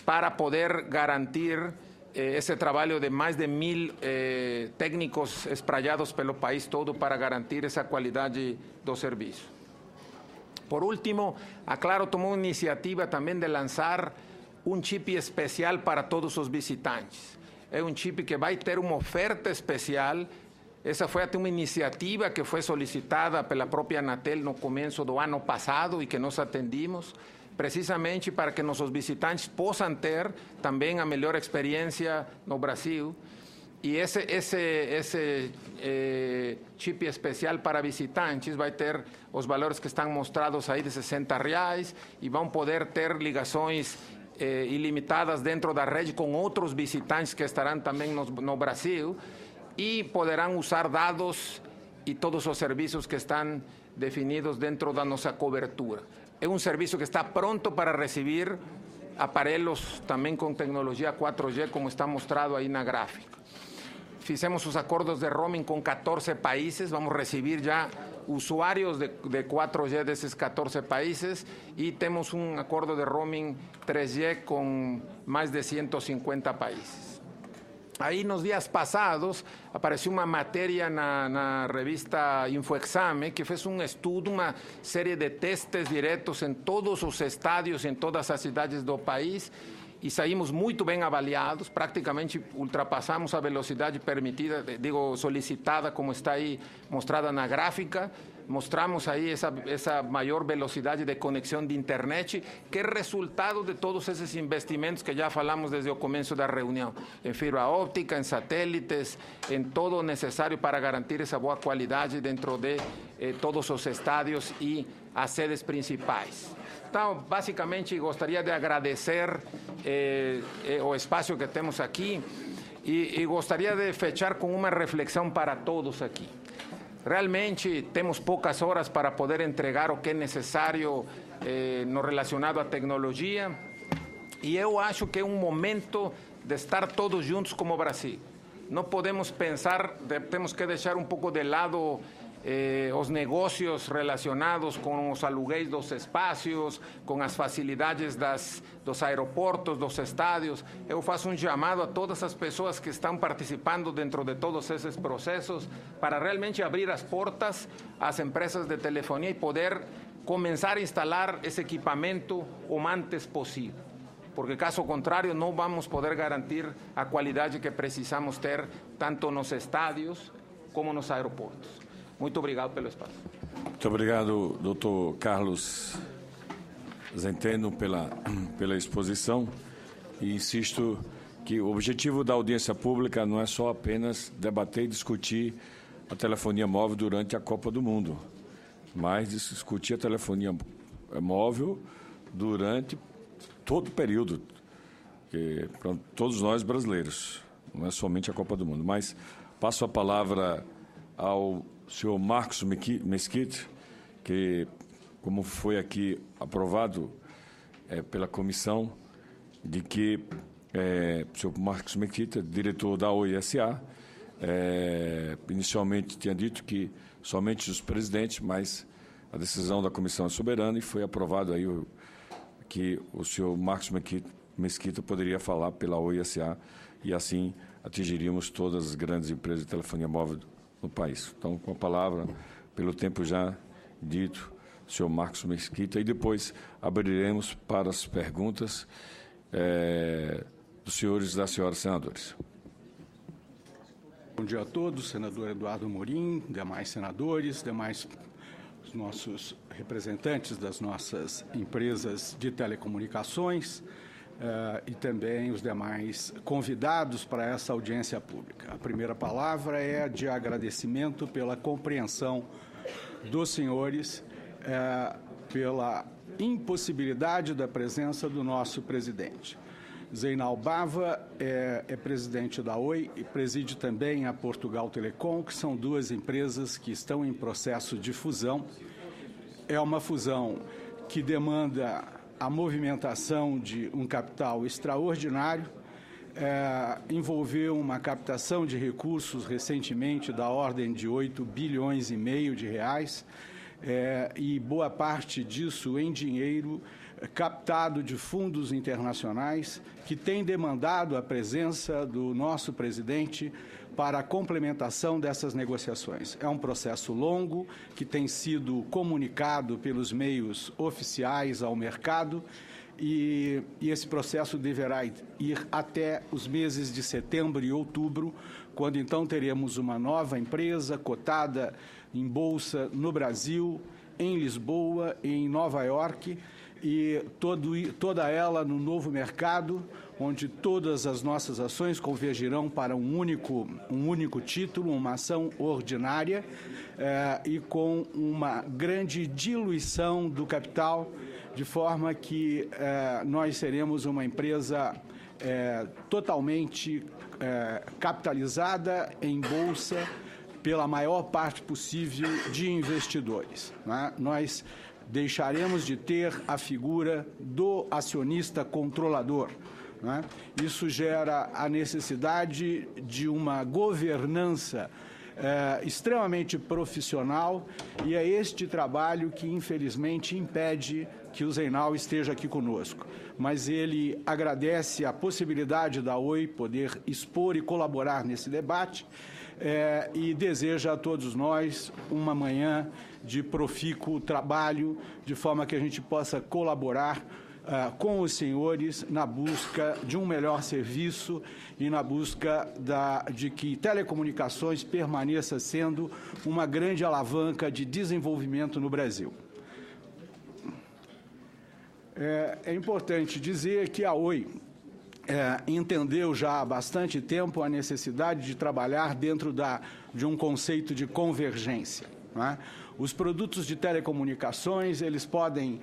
D: para poder garantir esse trabalho de mais de 1.000 técnicos espalhados pelo país todo para garantir essa qualidade do serviço. Por último, a Claro tomou a iniciativa também de lançar um chip especial para todos os visitantes. É um chip que vai ter uma oferta especial. Essa foi até uma iniciativa que foi solicitada pela própria Anatel no começo do ano passado e que nós atendimos, precisamente para que nossos visitantes possam ter também a melhor experiência no Brasil. E esse chip especial para visitantes vai ter os valores que estão mostrados aí de R$60 e vão poder ter ligações ilimitadas dentro da rede com outros visitantes que estarão também no Brasil e poderão usar dados e todos os serviços que estão definidos dentro da nossa cobertura. É um serviço que está pronto para receber aparelhos também com tecnologia 4G, como está mostrado aí na gráfica. Fizemos os acordos de roaming com 14 países, vamos receber já usuários de 4G desses 14 países e temos um acordo de roaming 3G com mais de 150 países. Aí, nos dias passados, apareceu uma matéria na revista Infoexame, que fez um estudo, uma série de testes diretos em todos os estádios, em todas as cidades do país, e saímos muito bem avaliados, praticamente ultrapassamos a velocidade permitida, solicitada, como está aí mostrada na gráfica. Mostramos aí essa maior velocidade de conexão de internet, que é resultado de todos esses investimentos que já falamos desde o começo da reunião, em fibra óptica, em satélites, em todo o necessário para garantir essa boa qualidade dentro de todos os estádios e as sedes principais. Então, basicamente, gostaria de agradecer o espaço que temos aqui e gostaria de fechar com uma reflexão para todos aqui. Realmente temos poucas horas para poder entregar o que é necessário no relacionado à tecnologia e eu acho que é um momento de estar todos juntos como Brasil. Não podemos pensar, temos que deixar um pouco de lado os negócios relacionados com os aluguéis dos espaços, com as facilidades dos aeroportos, dos estádios. Eu faço um chamado a todas as pessoas que estão participando dentro de todos esses processos para realmente abrir as portas às empresas de telefonia e poder começar a instalar esse equipamento o antes possível. Porque, caso contrário, não vamos poder garantir a qualidade que precisamos ter, tanto nos estádios como nos aeroportos. Muito obrigado pelo espaço.
B: Muito obrigado, doutor Carlos Zenteno, pela exposição. E insisto que o objetivo da audiência pública não é só apenas debater e discutir a telefonia móvel durante a Copa do Mundo, mas discutir a telefonia móvel durante todo o período, para todos nós brasileiros, não é somente a Copa do Mundo. Mas passo a palavra ao senhor Marcos Mesquita, que, como foi aqui aprovado pela comissão, de que o senhor Marcos Mesquita, diretor da OISA, inicialmente tinha dito que somente os presidentes, mas a decisão da comissão é soberana e foi aprovado aí que o senhor Marcos Mesquita poderia falar pela OISA e assim atingiríamos todas as grandes empresas de telefonia móvel no país. Então, com a palavra, pelo tempo já dito, o senhor Marcos Mesquita, e depois abriremos para as perguntas dos senhores e das senhoras senadores.
E: Bom dia a todos, senador Eduardo Amorim, demais senadores, demais os nossos representantes das nossas empresas de telecomunicações e também os demais convidados para essa audiência pública. A primeira palavra é de agradecimento pela compreensão dos senhores pela impossibilidade da presença do nosso presidente. Zeinal Bava é presidente da Oi e preside também a Portugal Telecom, que são duas empresas que estão em processo de fusão. É uma fusão que demanda a movimentação de um capital extraordinário, envolveu uma captação de recursos recentemente da ordem de 8,5 bilhões de reais, e boa parte disso em dinheiro captado de fundos internacionais, que tem demandado a presença do nosso presidente para a complementação dessas negociações. É um processo longo, que tem sido comunicado pelos meios oficiais ao mercado, e esse processo deverá ir até os meses de setembro e outubro, quando então teremos uma nova empresa cotada em bolsa no Brasil, em Lisboa e em Nova York, e toda ela no novo mercado, onde todas as nossas ações convergirão para um único título, uma ação ordinária, e com uma grande diluição do capital, de forma que nós seremos uma empresa totalmente capitalizada em bolsa pela maior parte possível de investidores, né? Nós deixaremos de ter a figura do acionista controlador, né? Isso gera a necessidade de uma governança extremamente profissional, e é este trabalho que, infelizmente, impede que o Zeinal esteja aqui conosco. Mas ele agradece a possibilidade da Oi poder expor e colaborar nesse debate, e deseja a todos nós uma manhã de profícuo trabalho, de forma que a gente possa colaborar com os senhores na busca de um melhor serviço e na busca de que telecomunicações permaneça sendo uma grande alavanca de desenvolvimento no Brasil. É importante dizer que a Oi entendeu já há bastante tempo a necessidade de trabalhar dentro de um conceito de convergência, né? Os produtos de telecomunicações, eles podem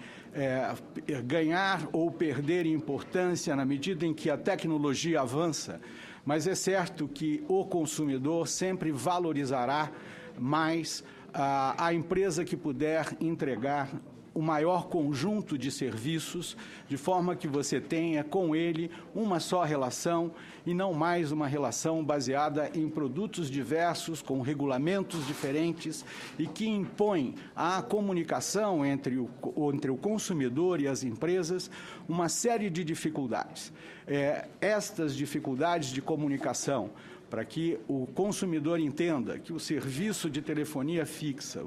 E: ganhar ou perder importância na medida em que a tecnologia avança, mas é certo que o consumidor sempre valorizará mais a empresa que puder entregar o maior conjunto de serviços, de forma que você tenha com ele uma só relação e não mais uma relação baseada em produtos diversos, com regulamentos diferentes e que impõe à comunicação entre o consumidor e as empresas uma série de dificuldades. Estas dificuldades de comunicação, para que o consumidor entenda que o serviço de telefonia fixa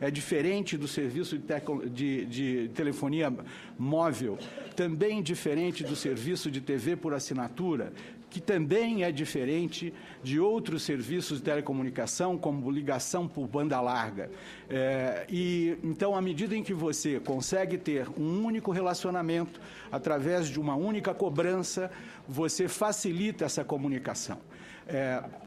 E: é diferente do serviço de telefonia móvel, também diferente do serviço de TV por assinatura, que também é diferente de outros serviços de telecomunicação, como ligação por banda larga. Então, à medida em que você consegue ter um único relacionamento, através de uma única cobrança, você facilita essa comunicação.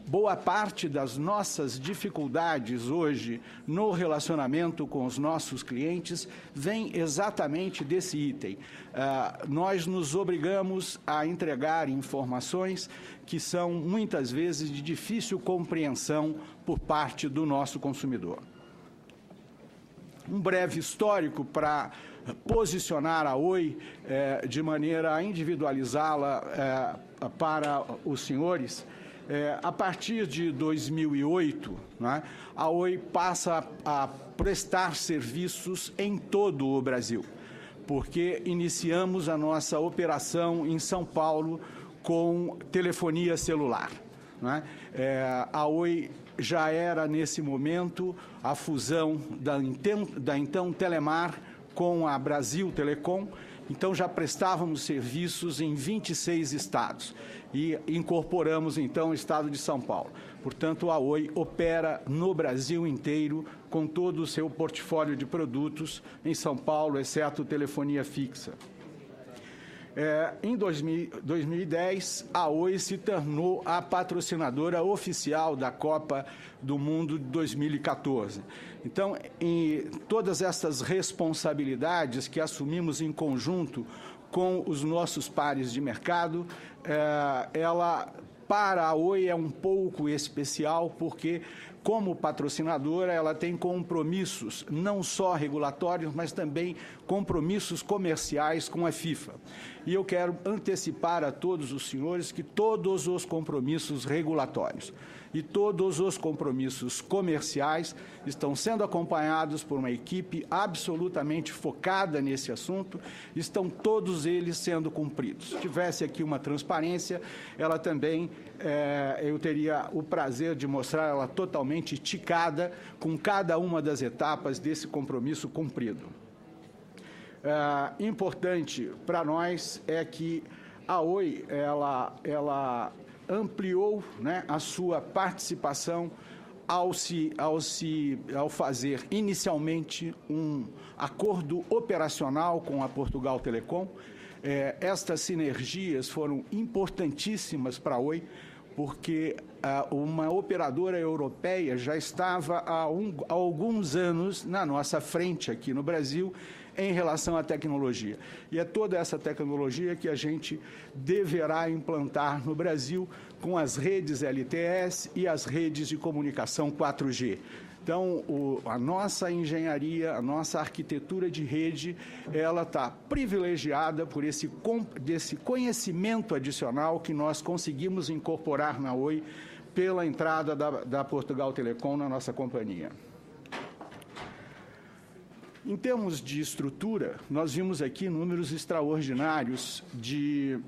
E: Boa parte das nossas dificuldades hoje no relacionamento com os nossos clientes vem exatamente desse item. Nós nos obrigamos a entregar informações que são muitas vezes de difícil compreensão por parte do nosso consumidor. Um breve histórico para posicionar a Oi de maneira a individualizá-la para os senhores. A partir de 2008, né, a Oi passa a prestar serviços em todo o Brasil, porque iniciamos a nossa operação em São Paulo com telefonia celular, né? A Oi já era, nesse momento, a fusão da então Telemar com a Brasil Telecom. Então, já prestávamos serviços em 26 estados e incorporamos, então, o estado de São Paulo. Portanto, a Oi opera no Brasil inteiro com todo o seu portfólio de produtos em São Paulo, exceto telefonia fixa. Em 2010, a Oi se tornou a patrocinadora oficial da Copa do Mundo de 2014. Então, em todas essas responsabilidades que assumimos em conjunto com os nossos pares de mercado, para a Oi é um pouco especial, porque, como patrocinadora, ela tem compromissos não só regulatórios, mas também compromissos comerciais com a FIFA. E eu quero antecipar a todos os senhores que todos os compromissos regulatórios e todos os compromissos comerciais estão sendo acompanhados por uma equipe absolutamente focada nesse assunto, estão todos eles sendo cumpridos. Se tivesse aqui uma transparência, ela também, eu teria o prazer de mostrar ela totalmente ticada com cada uma das etapas desse compromisso cumprido. Importante para nós é que a Oi ela ampliou, né, a sua participação ao fazer inicialmente um acordo operacional com a Portugal Telecom. Estas sinergias foram importantíssimas para a Oi, porque uma operadora europeia já estava há alguns anos na nossa frente aqui no Brasil em relação à tecnologia. E é toda essa tecnologia que a gente deverá implantar no Brasil com as redes LTS e as redes de comunicação 4G. Então, a nossa engenharia, a nossa arquitetura de rede, ela está privilegiada por desse conhecimento adicional que nós conseguimos incorporar na Oi pela entrada da Portugal Telecom na nossa companhia. Em termos de estrutura, nós vimos aqui números extraordinários de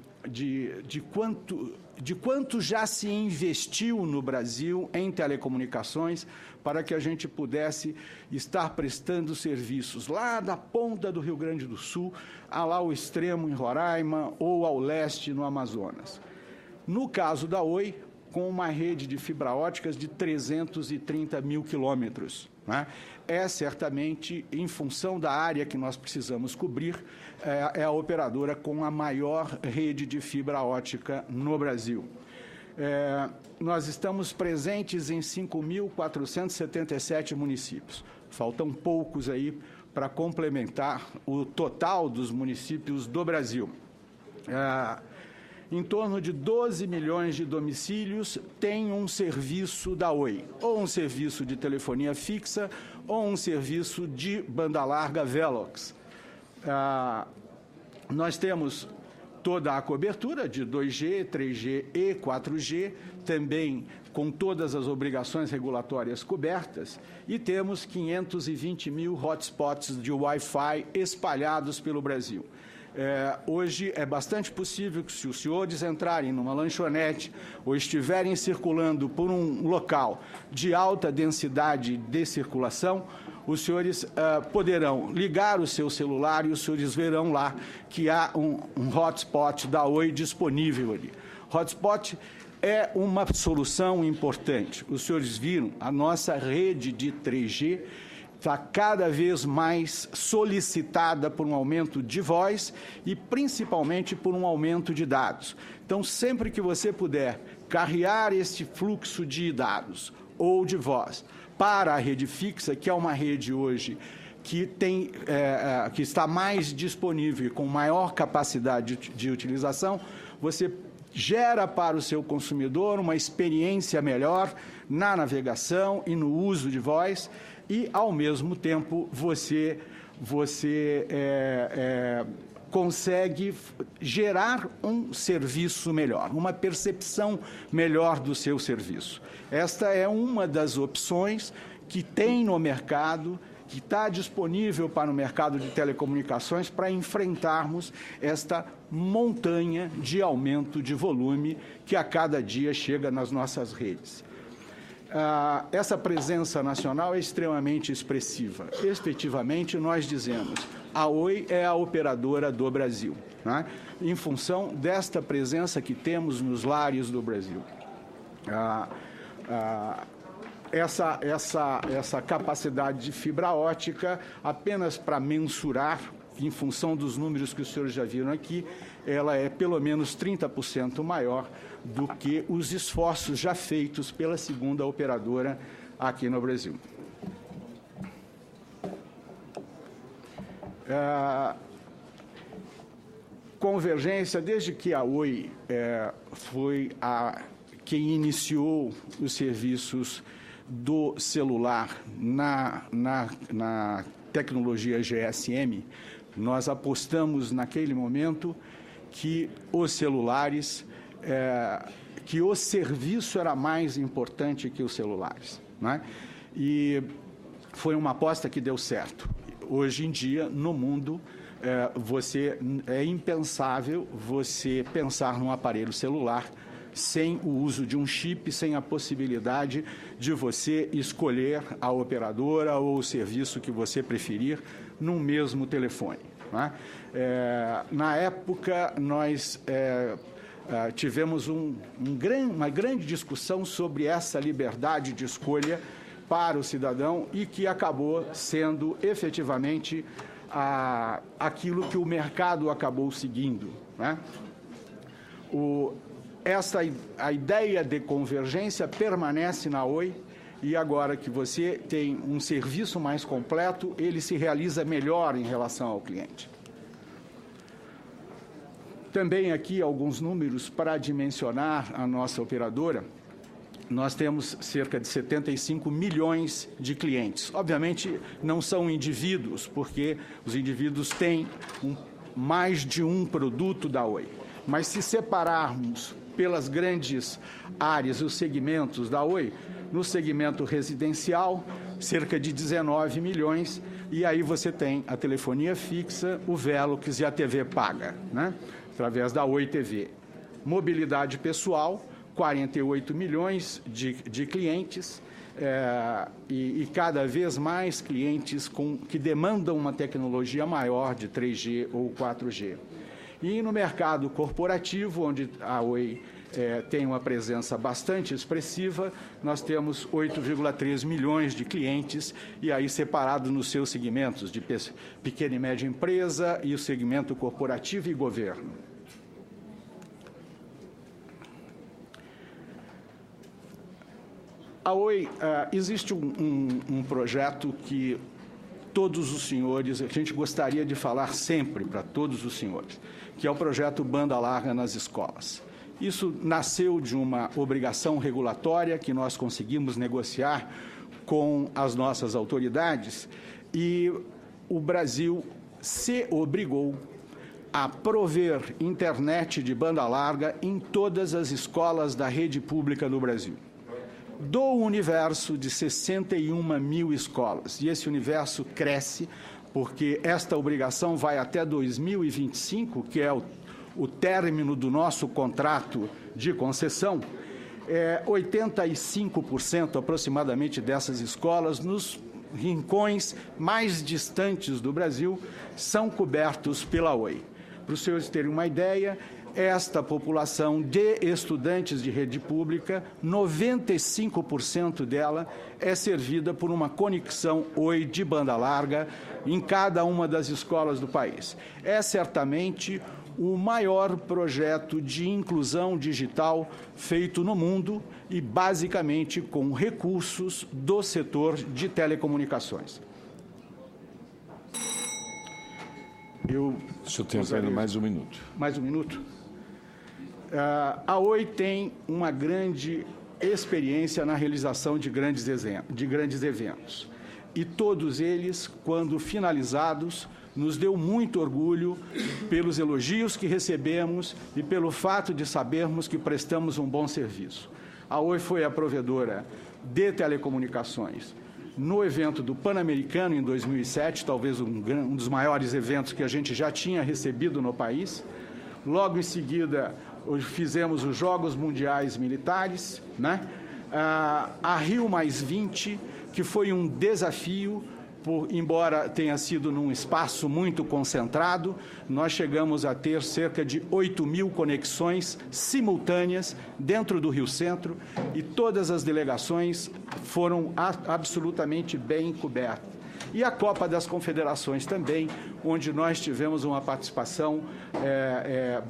E: quanto já se investiu no Brasil em telecomunicações para que a gente pudesse estar prestando serviços lá da ponta do Rio Grande do Sul, a lá ao extremo em Roraima ou ao leste no Amazonas. No caso da Oi, com uma rede de fibra óticas de 330 mil quilômetros, né? É certamente, em função da área que nós precisamos cobrir, é a operadora com a maior rede de fibra ótica no Brasil. Nós estamos presentes em 5.477 municípios. Faltam poucos aí para complementar o total dos municípios do Brasil. Em torno de 12 milhões de domicílios têm um serviço da Oi, ou um serviço de telefonia fixa, ou um serviço de banda larga Velox. Nós temos toda a cobertura de 2G, 3G e 4G, também com todas as obrigações regulatórias cobertas, e temos 520 mil hotspots de Wi-Fi espalhados pelo Brasil. Hoje é bastante possível que, se os senhores entrarem numa lanchonete ou estiverem circulando por um local de alta densidade de circulação, os senhores poderão ligar o seu celular e os senhores verão lá que há um hotspot da Oi disponível ali. Hotspot é uma solução importante. Os senhores viram, a nossa rede de 3G está cada vez mais solicitada por um aumento de voz e, principalmente, por um aumento de dados. Então, sempre que você puder carregar este fluxo de dados ou de voz para a rede fixa, que é uma rede hoje que está mais disponível e com maior capacidade de utilização, você gera para o seu consumidor uma experiência melhor na navegação e no uso de voz, e, ao mesmo tempo, você consegue gerar um serviço melhor, uma percepção melhor do seu serviço. Esta é uma das opções que tem no mercado, que está disponível para o mercado de telecomunicações para enfrentarmos esta montanha de aumento de volume que a cada dia chega nas nossas redes. Essa presença nacional é extremamente expressiva. Efetivamente, nós dizemos, a Oi é a operadora do Brasil, né? Em função desta presença que temos nos lares do Brasil. Essa capacidade de fibra ótica, apenas para mensurar, em função dos números que os senhores já viram aqui, ela é pelo menos 30% maior do que os esforços já feitos pela segunda operadora aqui no Brasil. Convergência, desde que a Oi foi quem iniciou os serviços do celular na tecnologia GSM, nós apostamos naquele momento que os celulares que o serviço era mais importante que os celulares, né? E foi uma aposta que deu certo. Hoje em dia, no mundo, é impensável você pensar num aparelho celular sem o uso de um chip, sem a possibilidade de você escolher a operadora ou o serviço que você preferir num mesmo telefone, né? Na época, nós tivemos uma grande discussão sobre essa liberdade de escolha para o cidadão e que acabou sendo efetivamente aquilo que o mercado acabou seguindo, né? A ideia de convergência permanece na Oi e agora que você tem um serviço mais completo, ele se realiza melhor em relação ao cliente. Também aqui alguns números para dimensionar a nossa operadora. Nós temos cerca de 75 milhões de clientes. Obviamente, não são indivíduos, porque os indivíduos têm mais de um produto da Oi. Mas se separarmos pelas grandes áreas, os segmentos da Oi, no segmento residencial, cerca de 19 milhões, e aí você tem a telefonia fixa, o Velox e a TV paga, né? Através da Oi TV. Mobilidade pessoal, 48 milhões de clientes e cada vez mais clientes que demandam uma tecnologia maior de 3G ou 4G. E no mercado corporativo, onde a Oi tem uma presença bastante expressiva, nós temos 8,3 milhões de clientes, e aí separados nos seus segmentos de pequena e média empresa e o segmento corporativo e governo. A Oi, existe um projeto que todos os senhores, a gente gostaria de falar sempre para todos os senhores, que é o projeto Banda Larga nas escolas. Isso nasceu de uma obrigação regulatória que nós conseguimos negociar com as nossas autoridades e o Brasil se obrigou a prover internet de banda larga em todas as escolas da rede pública no Brasil. Do universo de 61 mil escolas. E esse universo cresce porque esta obrigação vai até 2025, que é o término do nosso contrato de concessão. 85% aproximadamente dessas escolas, nos rincões mais distantes do Brasil, são cobertos pela Oi. Para os senhores terem uma ideia, esta população de estudantes de rede pública, 95% dela é servida por uma conexão Oi de banda larga em cada uma das escolas do país. É certamente o maior projeto de inclusão digital feito no mundo e, basicamente, com recursos do setor de telecomunicações.
B: O senhor tem apenas mais um minuto.
E: Mais um minuto? A Oi tem uma grande experiência na realização de grandes eventos. E todos eles, quando finalizados, nos deu muito orgulho pelos elogios que recebemos e pelo fato de sabermos que prestamos um bom serviço. A Oi foi a provedora de telecomunicações no evento do Pan-Americano em 2007, talvez um dos maiores eventos que a gente já tinha recebido no país. Logo em seguida, fizemos os Jogos Mundiais Militares, né? A Rio+20, que foi um desafio, embora tenha sido num espaço muito concentrado, nós chegamos a ter cerca de 8 mil conexões simultâneas dentro do Rio Centro e todas as delegações foram absolutamente bem cobertas. E a Copa das Confederações também, onde nós tivemos uma participação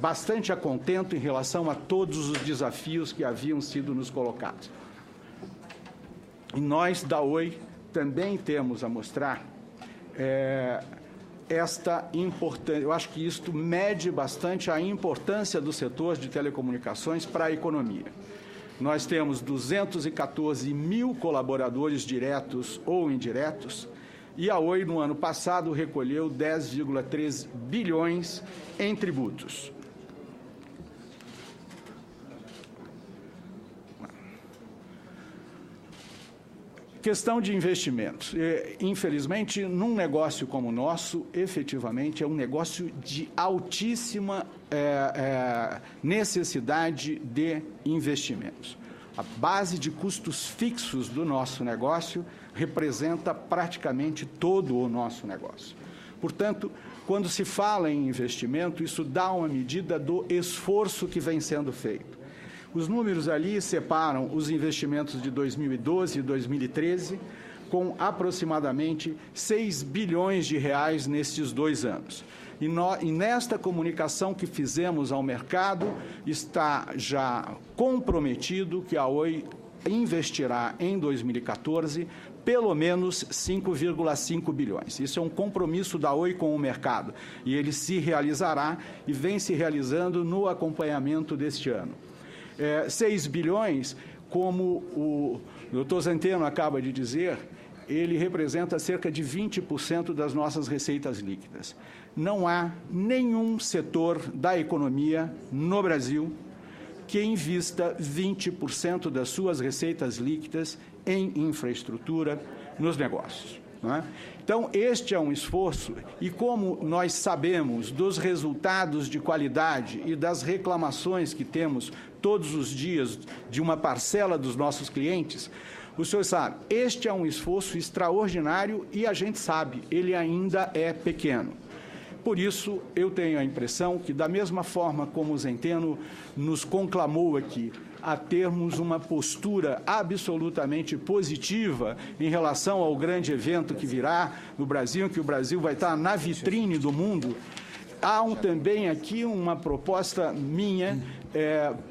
E: bastante a contento em relação a todos os desafios que haviam sido nos colocados. E nós, da Oi, também temos a mostrar esta importância. Eu acho que isto mede bastante a importância do setor de telecomunicações para a economia. Nós temos 214 mil colaboradores diretos ou indiretos, e a Oi, no ano passado, recolheu 10,3 bilhões em tributos. Questão de investimentos. Infelizmente, num negócio como o nosso, efetivamente, é um negócio de altíssima necessidade de investimentos. A base de custos fixos do nosso negócio representa praticamente todo o nosso negócio. Portanto, quando se fala em investimento, isso dá uma medida do esforço que vem sendo feito. Os números ali separam os investimentos de 2012 e 2013, com aproximadamente 6 bilhões de reais nestes 2 anos. E nesta comunicação que fizemos ao mercado, está já comprometido que a Oi investirá em 2014 pelo menos 5,5 bilhões. Isso é um compromisso da Oi com o mercado, e ele se realizará e vem se realizando no acompanhamento deste ano. 6 bilhões, como o doutor Zenteno acaba de dizer, ele representa cerca de 20% das nossas receitas líquidas. Não há nenhum setor da economia no Brasil que invista 20% das suas receitas líquidas em infraestrutura nos negócios. Não é? Então, este é um esforço, e como nós sabemos dos resultados de qualidade e das reclamações que temos todos os dias de uma parcela dos nossos clientes, o senhor sabe, este é um esforço extraordinário e a gente sabe, ele ainda é pequeno. Por isso, eu tenho a impressão que, da mesma forma como o Zenteno nos conclamou aqui a termos uma postura absolutamente positiva em relação ao grande evento que virá no Brasil, que o Brasil vai estar na vitrine do mundo, há também aqui uma proposta minha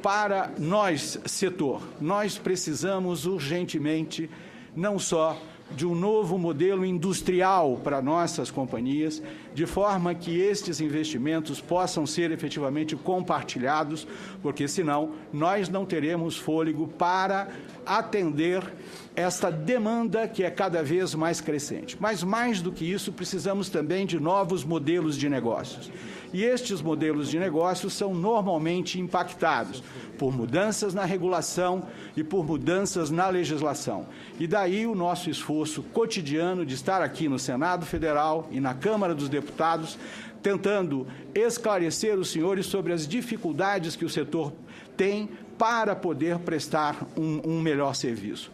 E: para nós, setor. Nós precisamos urgentemente, não só de um novo modelo industrial para nossas companhias, de forma que estes investimentos possam ser efetivamente compartilhados, porque senão nós não teremos fôlego para atender esta demanda que é cada vez mais crescente. Mas mais do que isso, precisamos também de novos modelos de negócios. E estes modelos de negócios são normalmente impactados por mudanças na regulação e por mudanças na legislação. E daí o nosso esforço cotidiano de estar aqui no Senado Federal e na Câmara dos Deputados, tentando esclarecer os senhores sobre as dificuldades que o setor tem para poder prestar um melhor serviço.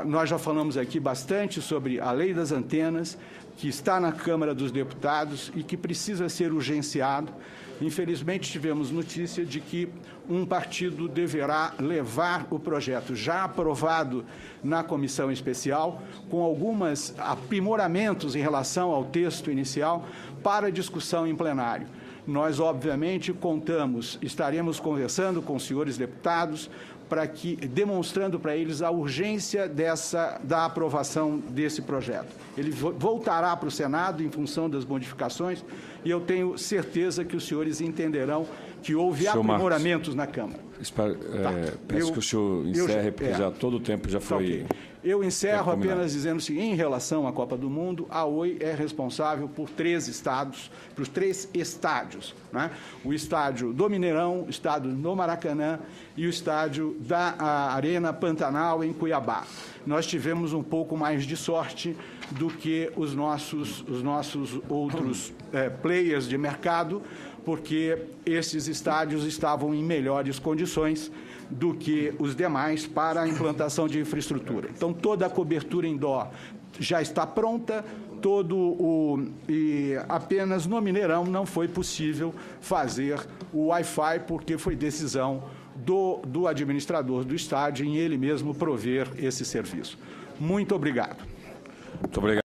E: Nós já falamos aqui bastante sobre a lei das antenas, que está na Câmara dos Deputados e que precisa ser urgenciado. Infelizmente, tivemos notícia de que um partido deverá levar o projeto já aprovado na comissão especial, com alguns aprimoramentos em relação ao texto inicial, para discussão em plenário. Nós, obviamente, estaremos conversando com os senhores deputados, demonstrando para eles a urgência da aprovação desse projeto. Ele voltará para o Senado em função das modificações e eu tenho certeza que os senhores entenderão que houve aprimoramentos na Câmara.
B: Peço que o senhor encerre, porque já todo o tempo já foi...
E: Okay. Eu encerro apenas dizendo o seguinte: em relação à Copa do Mundo, a Oi é responsável por 3 estádios, né? O estádio do Mineirão, o estádio do Maracanã e o estádio da Arena Pantanal, em Cuiabá. Nós tivemos um pouco mais de sorte do que os nossos outros players de mercado, porque esses estádios estavam em melhores condições do que os demais para a implantação de infraestrutura. Então, toda a cobertura indoor já está pronta, e apenas no Mineirão não foi possível fazer o Wi-Fi, porque foi decisão do administrador do estádio em ele mesmo prover esse serviço. Muito obrigado.
B: Muito obrigado.